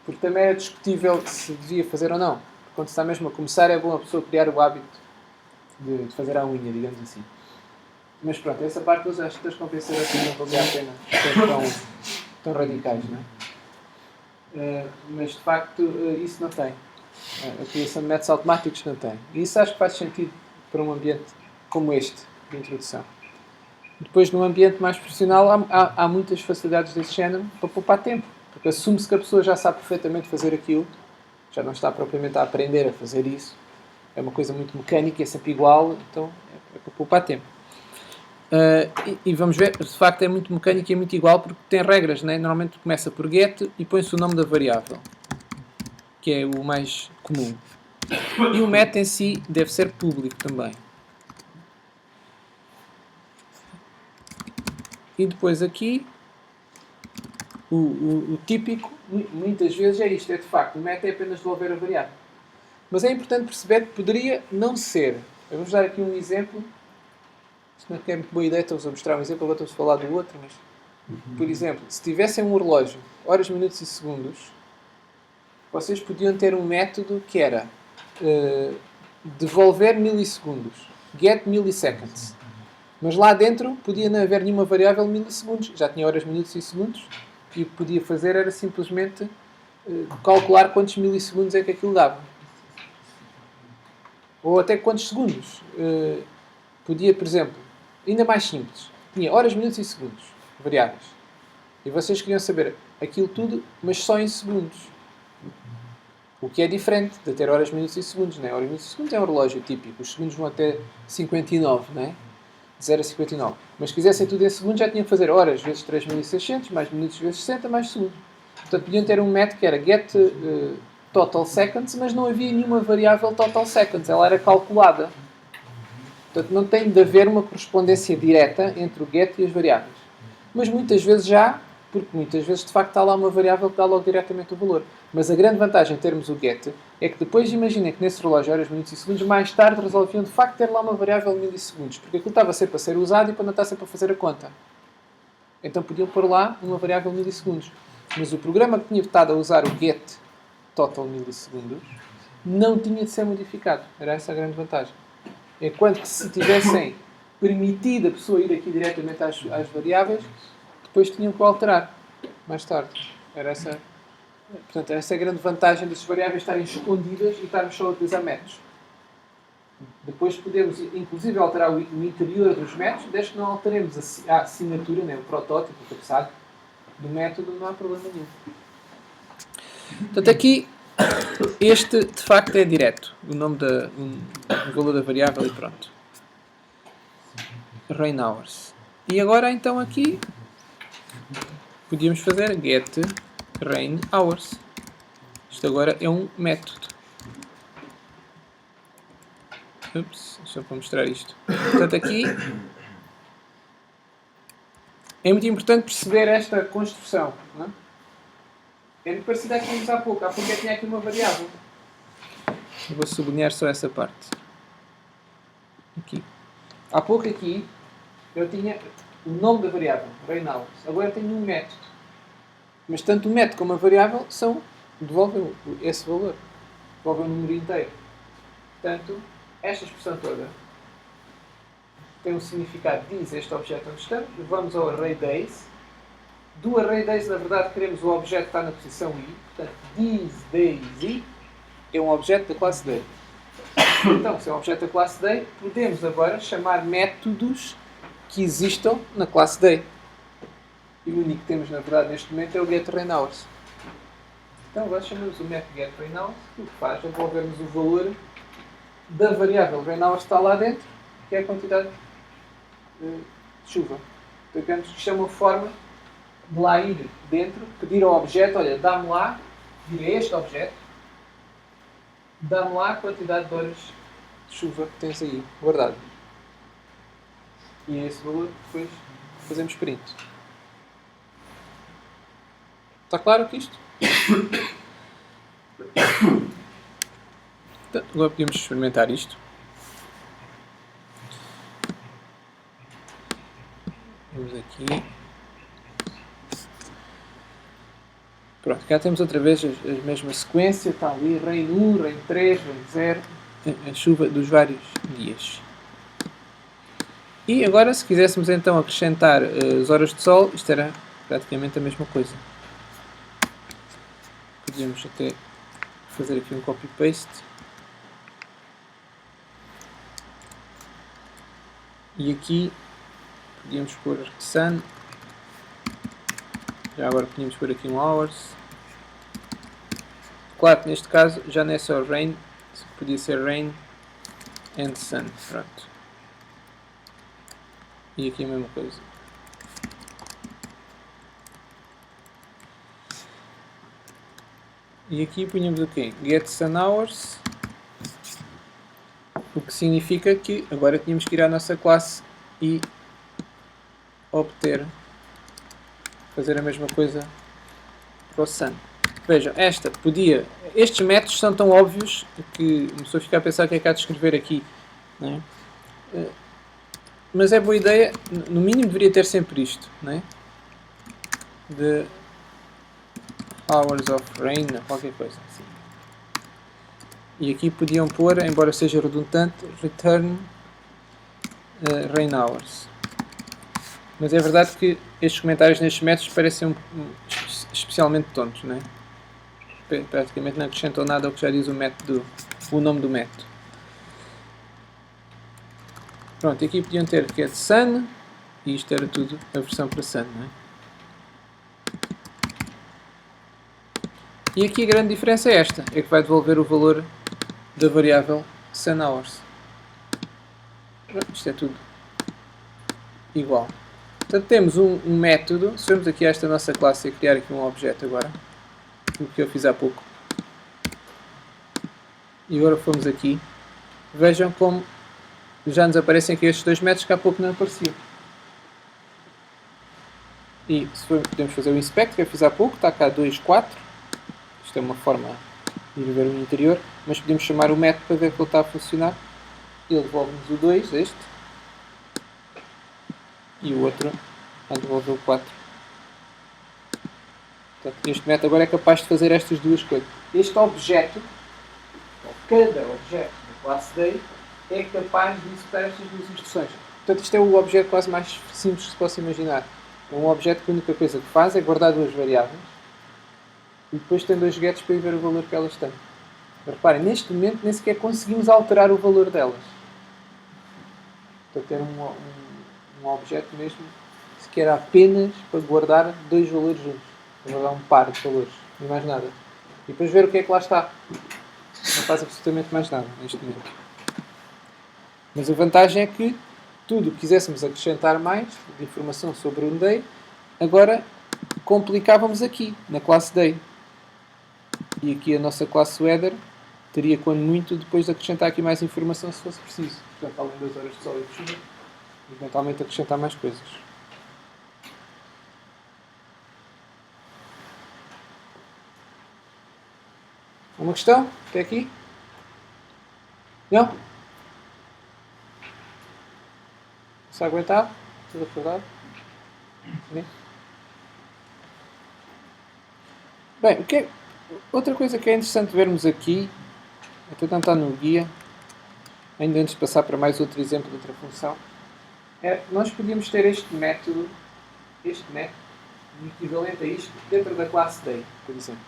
Porque também é discutível se devia fazer ou não. Porque quando se está mesmo a começar, é bom a pessoa criar o hábito de fazer à unha, digamos assim. Mas pronto, essa parte dos as convenceram que não valia a pena ser tão radicais, não é? Mas de facto, isso não tem. A criação de métodos automáticos não tem. E isso acho que faz sentido para um ambiente como este, de introdução. Depois, num ambiente mais profissional, há muitas facilidades desse género para poupar tempo. Porque assume-se que a pessoa já sabe perfeitamente fazer aquilo, já não está propriamente a aprender a fazer isso. É uma coisa muito mecânica, é sempre igual, então é para poupar tempo. E vamos ver, de facto é muito mecânico e é muito igual porque tem regras, né? Normalmente começa por get e põe-se o nome da variável, que é o mais comum. E o met em si deve ser público também. E depois aqui, o típico, muitas vezes é isto, é de facto, o met é apenas devolver a variável. Mas é importante perceber que poderia não ser. Eu vou-vos dar aqui um exemplo. Isto não é muito boa ideia, estou-vos a mostrar um exemplo, agora estou-vos a falar do outro, mas... Por exemplo, se tivessem um relógio, horas, minutos e segundos, vocês podiam ter um método que era devolver milissegundos. Get milliseconds. Mas lá dentro podia não haver nenhuma variável milissegundos. Já tinha horas, minutos e segundos. E o que podia fazer era simplesmente calcular quantos milissegundos é que aquilo dava. Ou até quantos segundos. Podia, por exemplo, ainda mais simples. Tinha horas, minutos e segundos. Variáveis. E vocês queriam saber aquilo tudo, mas só em segundos. O que é diferente de ter horas, minutos e segundos. Né? Horas, minutos e segundos é um relógio típico. Os segundos vão até 59, né? De 0 a 59. Mas se quisessem tudo em segundos, já tinham que fazer horas vezes 3.600, mais minutos vezes 60, mais segundos. Portanto, podiam ter um método que era get total seconds, mas não havia nenhuma variável total seconds. Ela era calculada. Portanto, não tem de haver uma correspondência direta entre o get e as variáveis. Mas muitas vezes já, porque muitas vezes de facto está lá uma variável que dá logo diretamente o valor. Mas a grande vantagem de termos o get é que depois imaginem que nesse relógio horas, minutos e segundos, mais tarde resolviam de facto ter lá uma variável de milissegundos, porque aquilo estava sempre a ser usado e para não estar sempre a fazer a conta. Então podiam pôr lá uma variável de milissegundos. Mas o programa que tinha estado a usar o get total milissegundos não tinha de ser modificado. Era essa a grande vantagem. Enquanto que se tivessem permitido a pessoa ir aqui diretamente às variáveis, depois tinham que alterar mais tarde. Era essa, portanto, essa é a grande vantagem das variáveis estarem escondidas e estarmos só a utilizar métodos. Depois podemos, inclusive, alterar o interior dos métodos, desde que não alteremos a assinatura, né, o protótipo, o cabeçalho do método, não há problema nenhum. Portanto, aqui, este de facto é direto. O nome o valor da variável e pronto. Rain hours. E agora, então, aqui, podíamos fazer get rain hours. Isto agora é um método. Ups, só para mostrar isto. Portanto, aqui é muito importante perceber esta construção. Não é? É muito parecida aqui que vimos há pouco. Há pouco tinha aqui uma variável. Eu vou sublinhar só essa parte. Aqui. Há pouco aqui eu tinha o nome da variável, rain hours. Agora eu tenho um método. Mas tanto o método como a variável devolvem esse valor. Devolvem o número inteiro. Portanto, esta expressão toda tem um significado, diz este objeto onde estamos. Vamos ao array days. Do array days, na verdade, queremos o objeto que está na posição i. Portanto, this days i é um objeto da classe day. Então, se é um objeto da classe day, podemos agora chamar métodos que existam na classe day. E o único que temos, na verdade, neste momento é o getRainHours. Então, agora chamamos o método getRainHours, que o que faz é devolvermos o valor da variável rainHours que está lá dentro, que é a quantidade de chuva. Portanto, isto é uma forma de lá ir dentro, pedir ao objeto, olha, dá-me lá, vir a este objeto, dá-me lá a quantidade de horas de chuva que tens aí, guardado. E é esse valor que depois fazemos print. Está claro que isto? Então, agora podemos experimentar isto. Vamos aqui. Pronto, cá temos outra vez a mesma sequência. Está ali, rain 1, rain 3, rain 0. A chuva dos vários dias. E agora, se quiséssemos então acrescentar as horas de sol, isto era praticamente a mesma coisa. Podíamos até fazer aqui um copy-paste. E aqui podíamos pôr sun. Já agora podíamos pôr aqui um hours. Claro que neste caso já não é só rain, podia ser rain and sun. Pronto. E aqui a mesma coisa. E aqui punhamos o quê? Get sun hours. O que significa que agora tínhamos que ir à nossa classe e fazer a mesma coisa para o sun. Vejam, estes métodos são tão óbvios que uma pessoa fica a pensar o que é que há de escrever aqui. Não é? Mas é boa ideia, no mínimo deveria ter sempre isto. Não é? De hours of rain, qualquer coisa assim. E aqui podiam pôr, embora seja redundante, return rain hours. Mas é verdade que estes comentários nestes métodos parecem especialmente tontos, não é? Praticamente não acrescentam nada ao que já diz o nome do método. Pronto, aqui podiam ter get sun, e isto era tudo a versão para sun, não é? E aqui a grande diferença é esta, é que vai devolver o valor da variável sun hours. Isto é tudo igual. Portanto, temos um método. Se formos aqui a esta nossa classe e criar aqui um objeto agora, o que eu fiz há pouco, e agora fomos aqui, vejam como já nos aparecem aqui estes dois métodos que há pouco não apareciam. E se podemos fazer o inspect, que eu fiz há pouco, está cá 2, 4. Isto é uma forma de ir ver o interior, mas podemos chamar o método para ver que ele está a funcionar. Ele devolve-nos o 2, este, e o outro a devolver o 4. Portanto, este método agora é capaz de fazer estas duas coisas. Este objeto, ou cada objeto da classe day, é capaz de executar estas duas instruções. Portanto, isto é o objeto quase mais simples que se possa imaginar. É um objeto que a única coisa que faz é guardar duas variáveis e depois tem dois gets para ir ver o valor que elas têm. Reparem, neste momento nem sequer conseguimos alterar o valor delas. para ter um objeto mesmo que era apenas para guardar dois valores juntos. Para guardar um par de valores. E mais nada. E depois ver o que é que lá está. Não faz absolutamente mais nada neste momento. Mas a vantagem é que tudo o que quiséssemos acrescentar mais de informação sobre um day, agora complicávamos aqui, na classe day. E aqui a nossa classe weather teria, quando muito, depois de acrescentar aqui mais informação se fosse preciso. Portanto, além das horas de sol e de chuva, eventualmente acrescentar mais coisas. Uma questão? Até aqui? Não? Se aguentar? Tudo acordado? Bem, outra coisa que é interessante vermos aqui, até tentar no guia, ainda antes de passar para mais outro exemplo de outra função, é nós podíamos ter este método equivalente a isto, dentro da classe day, por exemplo.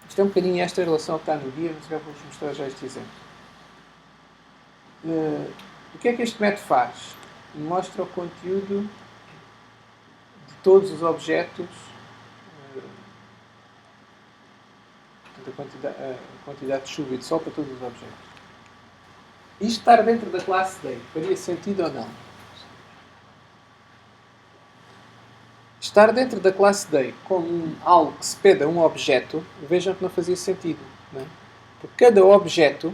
Isto é um bocadinho esta relação que está no guia, mas agora vou-vos mostrar já este exemplo. O que é que este método faz? Mostra o conteúdo de todos os objetos, a quantidade de chuva e de sol para todos os objetos. Isto estar dentro da classe day faria sentido ou não? Estar dentro da classe day como algo que se pede a um objeto, vejam que não fazia sentido. Não é? Porque cada objeto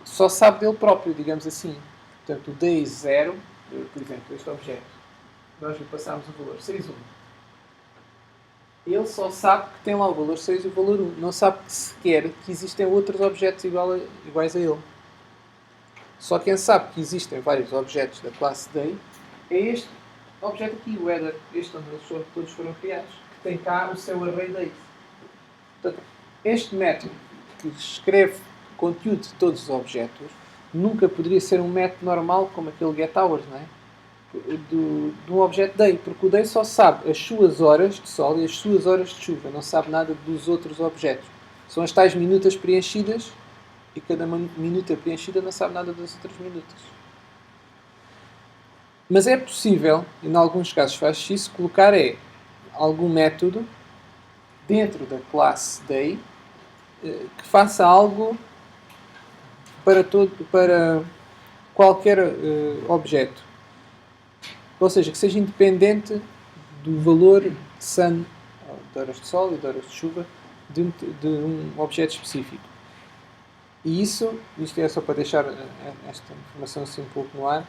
só sabe dele próprio, digamos assim. Portanto, o day 0, por exemplo, este objeto, nós lhe passamos o valor 6,1. Ele só sabe que tem lá o valor 6 e o valor 1. Não sabe sequer que existem outros objetos iguais a ele. Só quem sabe que existem vários objetos da classe day é este objeto aqui, o header, este onde eles todos foram criados, que tem cá o seu array date. Portanto, este método que escreve o conteúdo de todos os objetos nunca poderia ser um método normal como aquele getHours, não é? De um objeto day, porque o day só sabe as suas horas de sol e as suas horas de chuva, não sabe nada dos outros objetos. São as tais minutas preenchidas e cada minuta preenchida não sabe nada das outras minutas. Mas é possível, e em alguns casos faz-se isso, colocar algum método dentro da classe day que faça algo para qualquer objeto. Ou seja, que seja independente do valor de sun, de horas de sol e de horas de chuva, de um objeto específico. E isto é só para deixar esta informação assim um pouco no ar,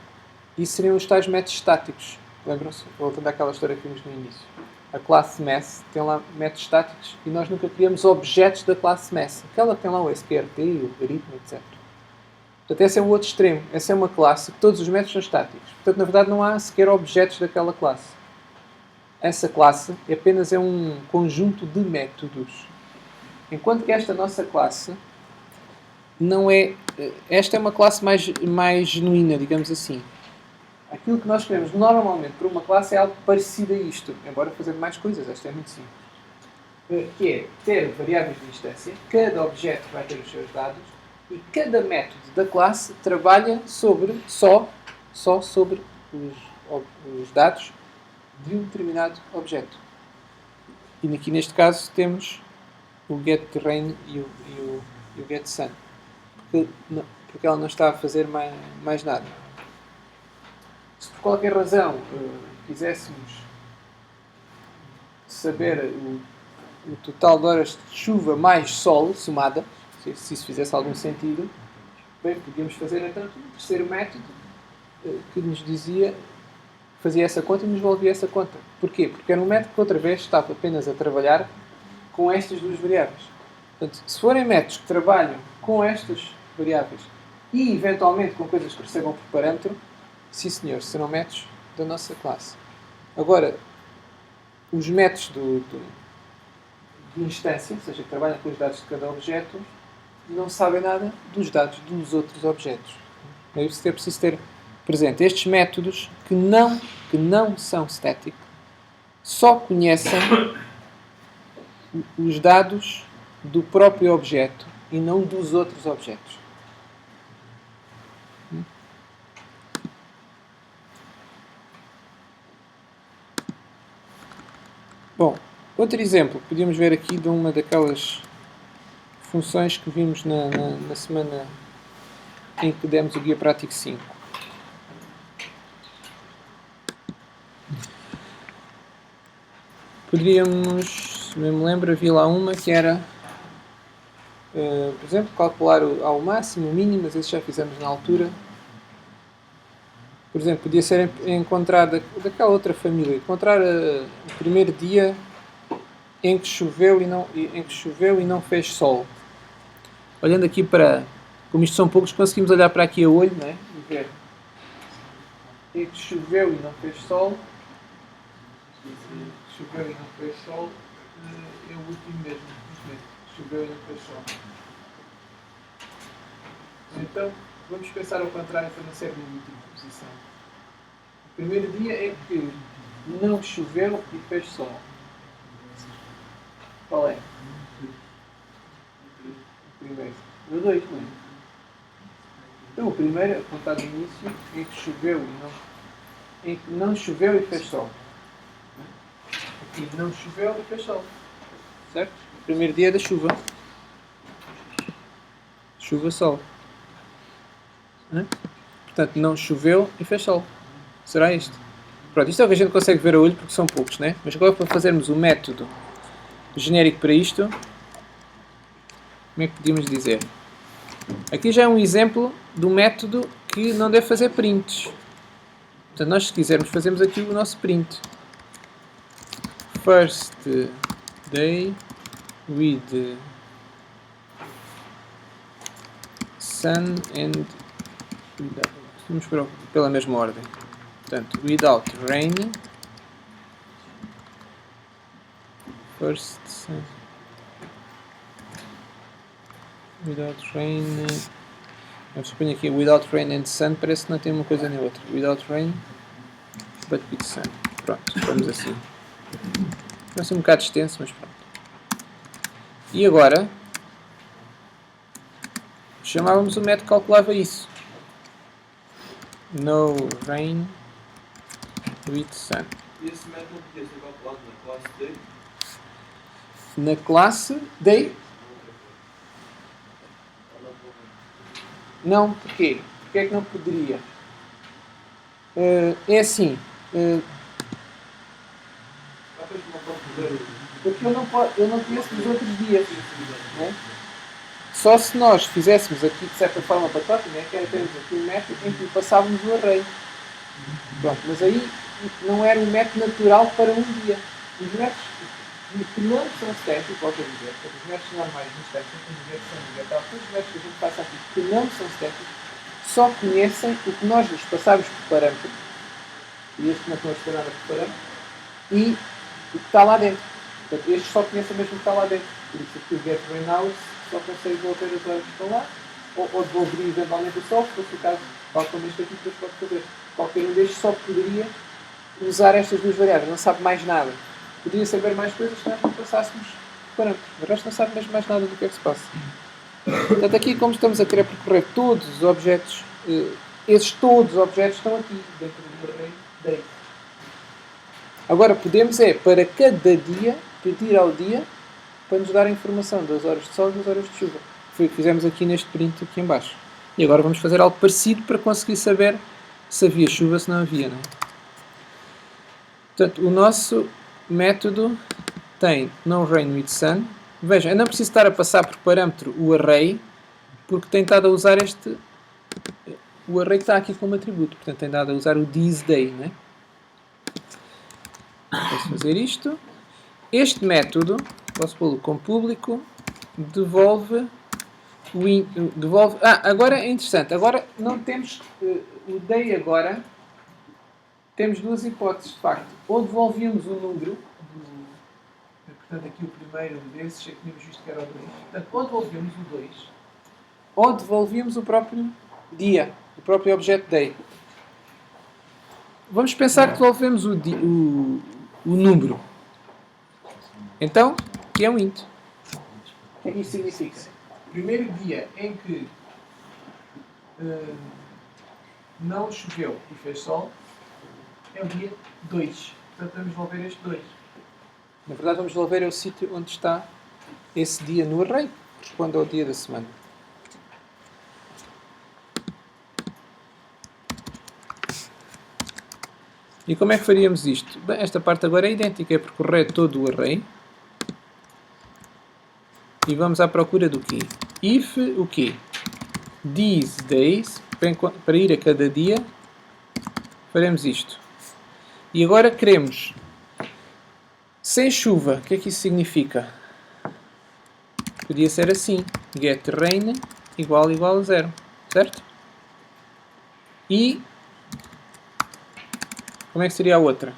isso seriam os tais métodos estáticos. Lembram-se? Voltando àquela história que vimos no início. A classe Math tem lá métodos estáticos e nós nunca criamos objetos da classe Math. Aquela que tem lá o SQRT, o logaritmo, etc. Portanto, esse é o outro extremo. Essa é uma classe que todos os métodos são estáticos. Portanto, na verdade, não há sequer objetos daquela classe. Essa classe apenas é um conjunto de métodos. Enquanto que esta nossa classe não é... Esta é uma classe mais genuína, digamos assim. Aquilo que nós queremos normalmente para uma classe é algo parecido a isto, embora fazendo mais coisas. Esta é muito simples. Que é ter variáveis de instância, cada objeto vai ter os seus dados, e cada método da classe trabalha só sobre os dados de um determinado objeto. E aqui neste caso temos o getRain e o getSun. Porque ela não está a fazer mais nada. Se por qualquer razão quiséssemos saber o total de horas de chuva mais sol somada, se isso fizesse algum sentido, bem, podíamos fazer então um terceiro método que nos dizia, fazia essa conta e nos devolvia essa conta. Porquê? Porque era um método que outra vez estava apenas a trabalhar com estas duas variáveis. Portanto, se forem métodos que trabalham com estas variáveis e eventualmente com coisas que recebam por parâmetro, sim senhor, serão métodos da nossa classe. Agora, os métodos de instância, ou seja, que trabalham com os dados de cada objeto, não sabem nada dos dados dos outros objetos. É isso que é preciso ter presente. Estes métodos que não são static só conhecem os dados do próprio objeto e não dos outros objetos. Bom, outro exemplo, podíamos ver aqui de uma daquelas funções que vimos na semana em que demos o guia prático 5. Poderíamos, se me lembro, havia lá uma que era, por exemplo, calcular ao máximo, o mínimo, mas isso já fizemos na altura. Por exemplo, podia ser encontrar daquela outra família, encontrar o primeiro dia em que choveu e não fez sol. Olhando aqui para, como isto são poucos, conseguimos olhar para aqui a olho, não é? E ver. Em que choveu e não fez sol. Choveu e não fez sol. É o último mesmo. Choveu e não fez sol. Então, vamos pensar ao contrário para não ser na última posição. O primeiro dia é que não choveu e fez sol. Qual é? O primeiro. O 2, não é? Então, o primeiro, apontado no início, em que choveu e não choveu e fez sol. Aqui não choveu e fez sol. Certo? O primeiro dia da chuva. Chuva, sol. Portanto, não choveu e fez sol. Será isto? Pronto, isto é o que a gente consegue ver a olho porque são poucos, né? Mas agora para fazermos o método genérico para isto, como é que podíamos dizer? Aqui já é um exemplo do método que não deve fazer prints. Portanto, nós se quisermos fazemos aqui o nosso print. First day with sun and vamos pela mesma ordem. Portanto, without rain. First sun. Without rain. Vamos supor aqui without rain and sun, parece que não tem uma coisa nem outra. Without rain, but with sun. Pronto, vamos assim. Vai ser um bocado extenso, mas pronto. E agora, chamávamos o método que calculava isso. No rain with sun. E esse método podia ser calculado na classe D? Na classe day? Não, porquê? Porquê é que não poderia? É assim. Porque eu não conheço dos outros dias. Né? Só se nós fizéssemos aqui de certa forma batota, né? Que era termos aqui um método em que passávamos o array. Pronto, mas aí não era um método natural para um dia. Os métodos que não são static, volto a dizer, os métodos normais no static, todos os métodos que a gente passa aqui que não são static, só conhecem o que nós lhes passamos por parâmetro, e este não conhece nada por parâmetro, e o que está lá dentro. Portanto, estes só conhecem mesmo o que está lá dentro. Por isso aqui o get rainhouse só consegue devolver as horas que estão lá, ou devolveria eventualmente o sol, se fosse o caso, tal como este aqui depois pode fazer. Qualquer um destes só poderia usar estas duas variáveis, não sabe mais nada. Podia saber mais coisas se nós não passássemos parâmetros. O resto não sabe mesmo mais nada do que é que se passa. Portanto, aqui como estamos a querer percorrer todos os objetos, esses todos os objetos estão aqui, dentro do array day. Agora podemos para cada dia, pedir ao dia, para nos dar a informação das horas de sol e das horas de chuva. Foi o que fizemos aqui neste print aqui em baixo. E agora vamos fazer algo parecido para conseguir saber se havia chuva, se não havia, não é? Portanto, o nosso método tem no rain with sun. Vejam, eu não preciso estar a passar por parâmetro o array, porque tem estado a usar o array que está aqui como atributo. Portanto, tem estado a usar o this day, não é? Posso fazer isto. Este método, posso pô-lo como público, devolve. Agora é interessante. Agora não temos o day agora. Temos duas hipóteses, de facto. Ou devolvíamos o número, portanto aqui o primeiro desses, já tínhamos visto que era o 2. Portanto, ou devolvíamos o 2, ou devolvíamos o próprio dia, o próprio objeto day. Vamos pensar que devolvemos o número. Então, que é um int. O que é que isso significa? Primeiro dia em que não choveu e fez sol, é o dia 2. Portanto, vamos devolver este 2. Na verdade, vamos resolver o sítio onde está esse dia no array, que corresponde ao dia da semana. E como é que faríamos isto? Bem, esta parte agora é idêntica, é percorrer todo o array. E vamos à procura do quê? If o quê? These days, para ir a cada dia, faremos isto. E agora queremos, sem chuva, o que é que isso significa? Podia ser assim, get rain igual a 0, certo? E como é que seria a outra?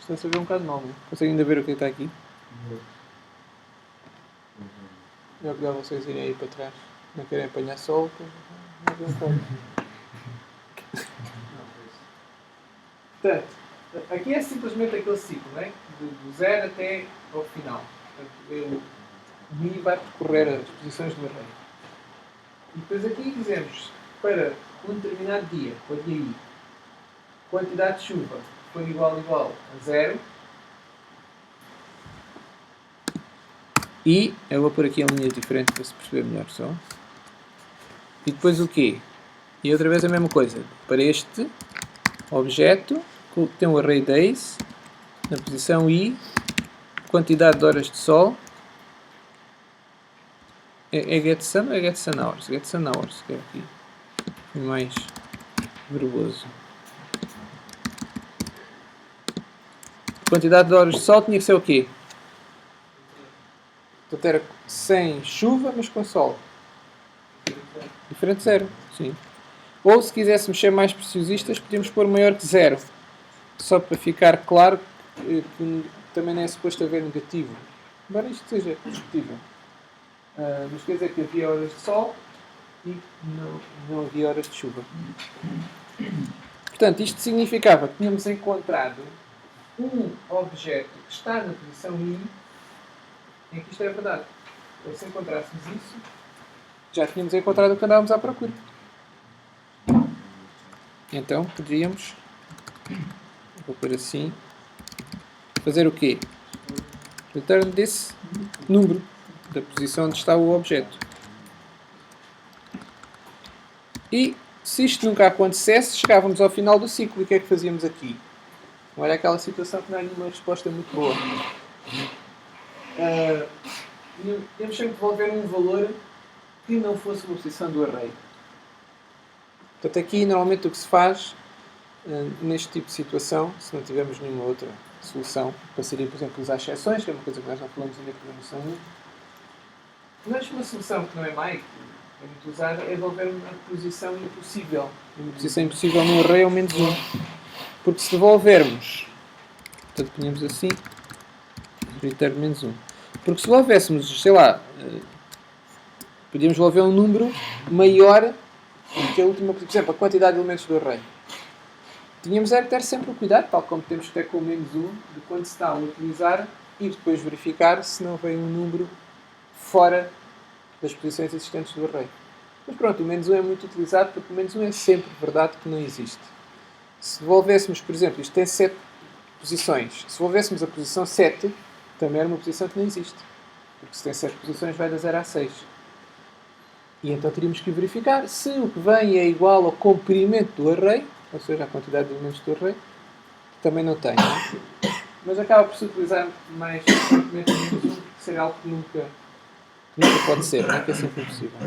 Está a saber um bocado mal, não? Conseguem ainda ver o que está aqui? É melhor vocês irem aí para trás. Não querem apanhar sol? Portanto, aqui é simplesmente aquele ciclo, não é? Do 0 até ao final. Portanto, o mi vai percorrer as posições do array. E depois aqui dizemos, para um determinado dia, o dia I, quantidade de chuva for igual a 0. E eu vou pôr aqui em linhas diferentes para se perceber melhor só. E depois o quê? E outra vez a mesma coisa. Para este objeto, que tem um array days, na posição I, quantidade de horas de sol. É get sun ou é get sun hours? Get sun hours, que é aqui. É mais verboso. Quantidade de horas de sol tinha que ser o quê? Portanto, era sem chuva, mas com sol. Diferente de 0, sim. Ou, se quiséssemos ser mais preciosistas, podíamos pôr maior que 0. Só para ficar claro que também não é suposto haver negativo. Embora isto seja discutível. Mas quer dizer que havia horas de sol e não havia horas de chuva. Portanto, isto significava que tínhamos encontrado um objeto que está na posição I em que isto é verdade. Então, se encontrássemos isso, já tínhamos encontrado o que andávamos à procura. Então, poderíamos, vou pôr assim, fazer o quê? Return desse número da posição onde está o objeto. E, se isto nunca acontecesse, chegávamos ao final do ciclo. E o que é que fazíamos aqui? Não era aquela situação que não há nenhuma resposta muito boa. Temos sempre que devolver um valor que não fosse uma posição do array. Portanto, aqui normalmente o que se faz neste tipo de situação, se não tivermos nenhuma outra solução, passaria, por exemplo, usar exceções, que é uma coisa que nós não falamos ainda na programação 1. Mas uma solução que não é má, que é muito usada, é devolver uma posição impossível. Uma posição impossível no array é o menos 1. Porque se devolvermos, portanto, ponhamos assim, return menos 1. Porque se devolvéssemos, sei lá, podíamos devolver um número maior do que a última, por exemplo, a quantidade de elementos do array. Tínhamos que ter sempre o cuidado, tal como temos que ter com o menos 1, de quando se está a utilizar e depois verificar se não vem um número fora das posições existentes do array. Mas pronto, o menos 1 é muito utilizado porque o menos 1 é sempre verdade que não existe. Se devolvéssemos, por exemplo, isto tem 7 posições. Se devolvéssemos a posição 7, também era uma posição que não existe. Porque se tem 7 posições, vai da 0 a 6. E então teríamos que verificar se o que vem é igual ao comprimento do array, ou seja, a quantidade de elementos do array, que também não tem. Mas acaba por se utilizar mais frequentemente o menos 1, porque seria algo que nunca pode ser, não é? Que é sempre impossível.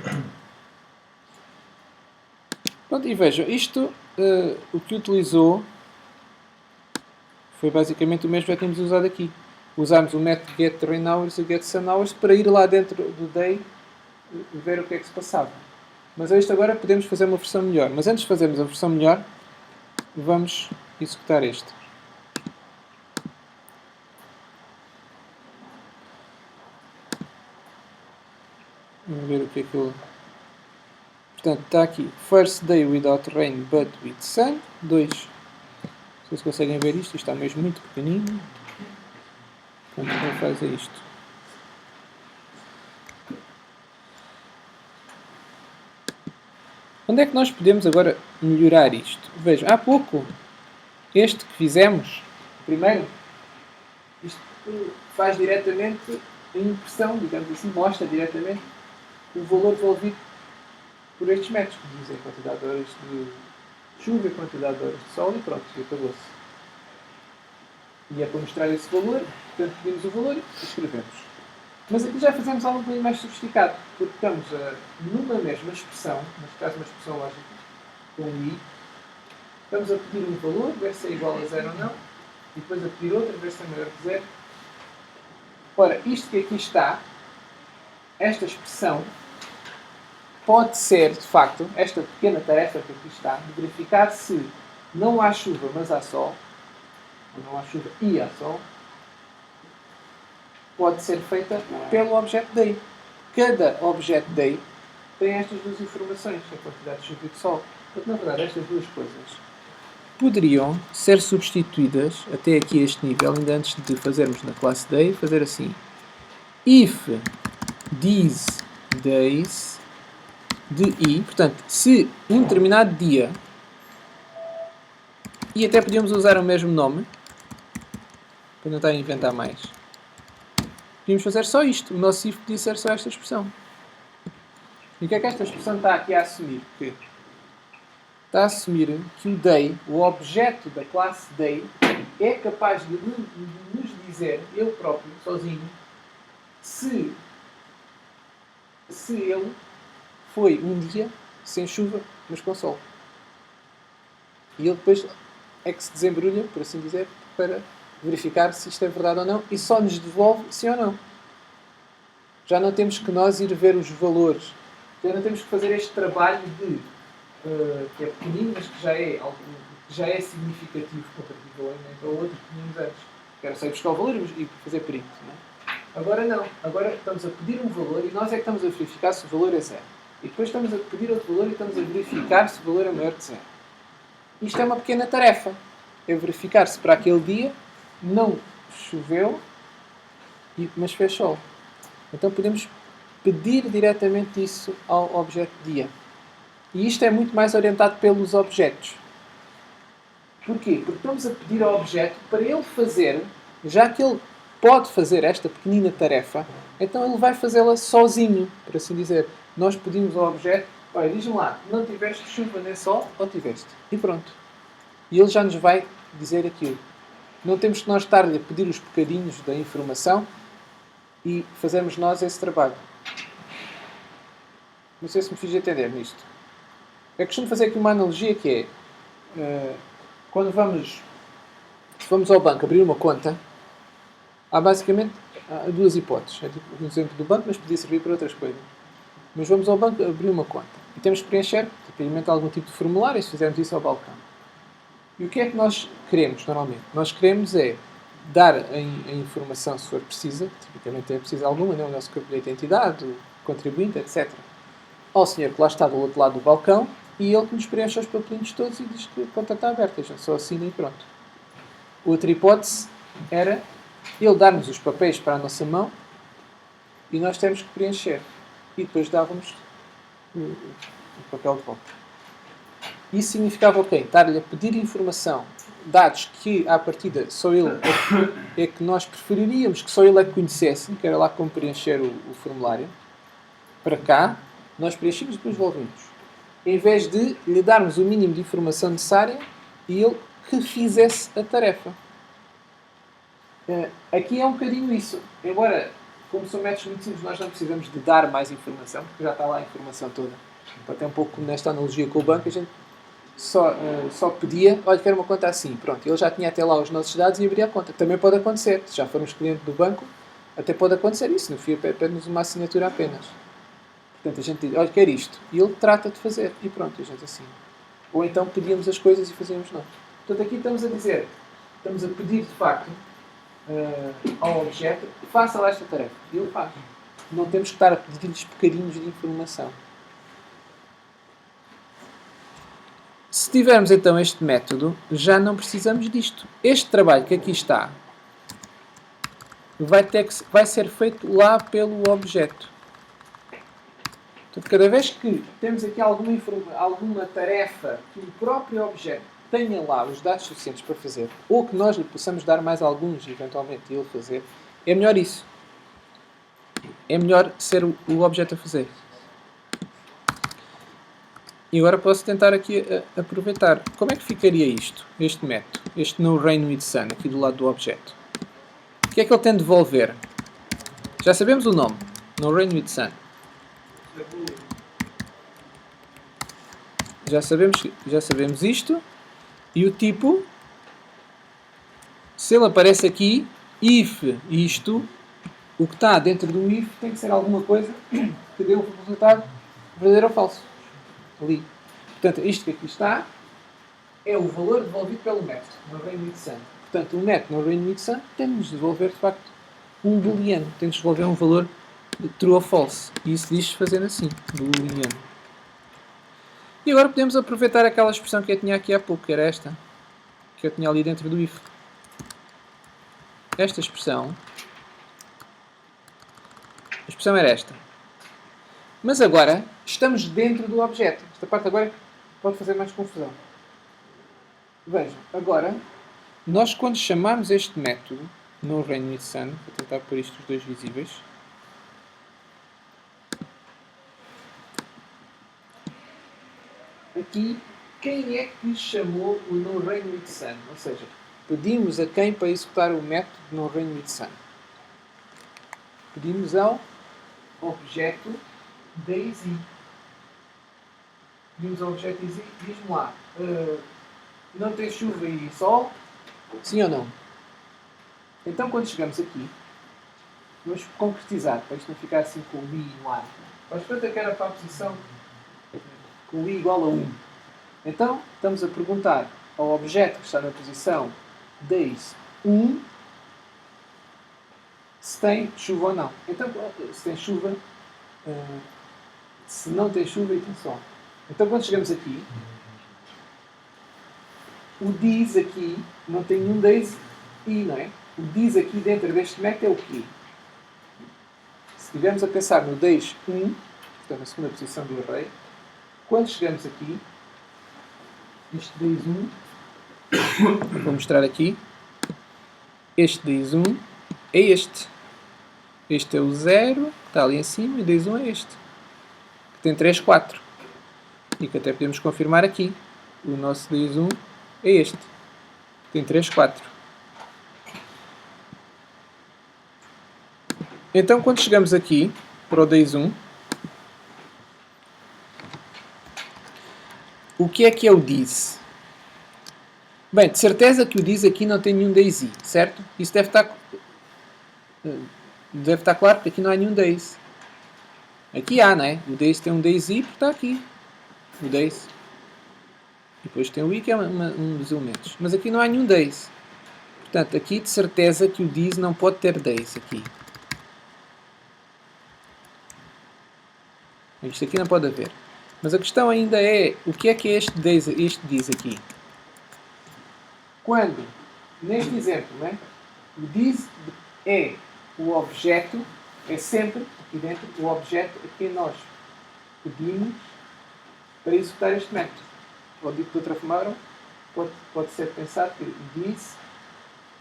Pronto, e vejam, isto, o que utilizou foi basicamente o mesmo que já tínhamos usado aqui. Usámos o método getRainHours e getSunHours para ir lá dentro do day e ver o que é que se passava. Mas a isto agora podemos fazer uma versão melhor. Mas antes de fazermos a versão melhor, vamos executar este. Vamos ver o que é que ele... Portanto, está aqui. First day without rain but with sun. 2. Vocês conseguem ver isto? Isto está mesmo muito pequenino. Portanto, ele faz isto. Onde é que nós podemos agora melhorar isto? Vejam, há pouco este que fizemos, primeiro, isto faz diretamente a impressão, digamos assim, mostra diretamente o valor devolvido por estes métodos, como dizem, quantidade de horas de chuva, quantidade de horas de sol e pronto, e acabou-se. E é para mostrar esse valor, portanto pedimos o valor e escrevemos. Mas aqui já fazemos algo bem mais sofisticado, porque estamos numa mesma expressão, neste caso uma expressão lógica, com um i, estamos a pedir um valor, ver se é igual a 0 ou não, e depois a pedir outro, ver se é maior que 0. Ora, isto que aqui está, esta expressão, pode ser, de facto, esta pequena tarefa que aqui está, de verificar se não há chuva, mas há sol, ou não há chuva e há sol, pode ser feita pelo objeto day. Cada objeto day tem estas duas informações, a quantidade de chuva e de sol. Portanto, na verdade, estas duas coisas poderiam ser substituídas até aqui a este nível, ainda antes de fazermos na classe day, fazer assim. If these days de i, portanto, se um determinado dia, e até podíamos usar o mesmo nome, para não estar a inventar mais, podíamos fazer só isto. O nosso if podia ser só esta expressão. E o que é que esta expressão está aqui a assumir? Que está a assumir que o day, o objeto da classe day, é capaz de nos dizer, ele próprio, sozinho, se ele foi um dia sem chuva, mas com sol. E ele depois é que se desembrulha, por assim dizer, para verificar se isto é verdade ou não, e só nos devolve sim ou não. Já não temos que nós ir ver os valores. Já não temos que fazer este trabalho de que é pequenino, mas que já é significativo comparativamente ao outro que tínhamos antes. Que era só ir buscar o valor e fazer print. Não é? Agora não. Agora estamos a pedir um valor e nós é que estamos a verificar se o valor é 0. E depois estamos a pedir outro valor e estamos a verificar se o valor é maior que 0. Isto é uma pequena tarefa. É verificar se para aquele dia não choveu, mas fez sol. Então podemos pedir diretamente isso ao objeto dia. E isto é muito mais orientado pelos objetos. Porquê? Porque estamos a pedir ao objeto para ele fazer, já que ele pode fazer esta pequenina tarefa, então ele vai fazê-la sozinho, por assim dizer. Nós pedimos ao objeto, olha, diz-me lá, não tiveste chuva nem sol, ou tiveste? E pronto. E ele já nos vai dizer aquilo. Não temos que nós estar-lhe a pedir os bocadinhos da informação e fazermos nós esse trabalho. Não sei se me fiz entender nisto. Eu costumo fazer aqui uma analogia que é, quando vamos ao banco abrir uma conta, há basicamente duas hipóteses. É tipo um exemplo do banco, mas podia servir para outras coisas. Mas vamos ao banco abrir uma conta e temos que preencher, tipicamente, algum tipo de formulário, se fizermos isso ao balcão. E o que é que nós queremos, normalmente? Nós queremos é dar a informação, se for precisa, tipicamente é preciso alguma, né? O nosso bilhete de identidade, o contribuinte, etc., ao senhor que lá está do outro lado do balcão, e ele que nos preenche os papelinhos todos e diz que a conta está aberta. A gente só assina e pronto. Outra hipótese era ele dar-nos os papéis para a nossa mão e nós temos que preencher. E depois dávamos o papel de volta. Isso significava o quê? Estar-lhe a pedir informação, dados que, à partida, só ele é que nós preferiríamos que só ele é que conhecesse, que era lá como preencher o formulário. Para cá, nós preenchemos e depois devolvemos. Em vez de lhe darmos o mínimo de informação necessária e ele que fizesse a tarefa. Aqui é um bocadinho isso. Embora, como são métodos muito simples, nós não precisamos de dar mais informação, porque já está lá a informação toda. Então, até um pouco como nesta analogia com o banco, a gente só pedia, olha, quero uma conta assim. Pronto, ele já tinha até lá os nossos dados e abria a conta. Também pode acontecer. Se já formos cliente do banco, até pode acontecer isso. No fim, pede-nos uma assinatura apenas. Portanto, a gente diz, olha, quer isto. E ele trata de fazer. E pronto, a gente assina. Ou então pedíamos as coisas e fazíamos nós. Portanto, aqui estamos a dizer, estamos a pedir, de facto, ao objeto, faça lá esta tarefa. E ele faz. Não temos que estar a pedir-lhes bocadinhos de informação. Se tivermos então este método, já não precisamos disto. Este trabalho que aqui está vai ser feito lá pelo objeto. Portanto, cada vez que temos aqui alguma tarefa que o próprio objeto tenha lá os dados suficientes para fazer, ou que nós lhe possamos dar mais alguns, eventualmente, e ele fazer, é melhor isso. É melhor ser o objeto a fazer. E agora posso tentar aqui aproveitar. Como é que ficaria isto? Este método. Este no rain with sun, aqui do lado do objeto. O que é que ele tem de devolver? Já sabemos o nome. No rain with sun. Já sabemos isto. E o tipo, se ele aparece aqui, if isto, o que está dentro do if tem que ser alguma coisa que dê o resultado verdadeiro ou falso. Ali. Portanto, isto que aqui está é o valor devolvido pelo método no rain with sun. Portanto, o método no rain with sun tem de nos devolver, de facto, um booleano. Tem de nos devolver um valor de true ou false. E isso diz-se fazendo assim, booleano. E agora podemos aproveitar aquela expressão que eu tinha aqui há pouco, que era esta, que eu tinha ali dentro do if. Esta expressão, a expressão era esta. Mas agora estamos dentro do objeto. Esta parte agora pode fazer mais confusão. Vejam, agora, nós quando chamarmos este método no rain with sun, vou tentar pôr isto os dois visíveis. Aqui, quem é que chamou o no rain with sun? Ou seja, pedimos a quem para executar o método no rain with sun? Pedimos ao objeto daisy. Pedimos ao objeto daisy, diz-me lá, não tem chuva e sol? Sim ou não? Então, quando chegamos aqui, vamos concretizar, para isto não ficar assim com o i no ar. Mas quanto é que era para a posição com o i igual a 1? Então, estamos a perguntar ao objeto que está na posição days 1 se tem chuva ou não. Então, se tem chuva, se não tem chuva e tem sol. Então, quando chegamos aqui, o diz aqui não tem nenhum days i, não é? O diz aqui dentro deste método é o quê? Se estivermos a pensar no days 1, portanto, na segunda posição do array, quando chegamos aqui, este days 1, vou mostrar aqui, este days 1 é este. Este é o 0, que está ali em cima, e days 1 é este, que tem 3, 4. E que até podemos confirmar aqui. O nosso days 1 é este, que tem 3, 4. Então, quando chegamos aqui, para o days 1, o que é o diz? Bem, de certeza que o diz aqui não tem nenhum days i, certo? Isso deve estar claro, porque aqui não há nenhum days. Aqui há, não é? O days tem um days i, porque está aqui. O days. E depois tem o i, que é um dos elementos. Mas aqui não há nenhum days. Portanto, aqui de certeza que o diz não pode ter days aqui. Isto aqui não pode haver. Mas a questão ainda é, o que é este diz aqui? Quando, neste exemplo, né, o diz é o objeto, é sempre aqui dentro o objeto a quem nós pedimos para executar este método. Ou dito de outra forma, pode ser pensado que o diz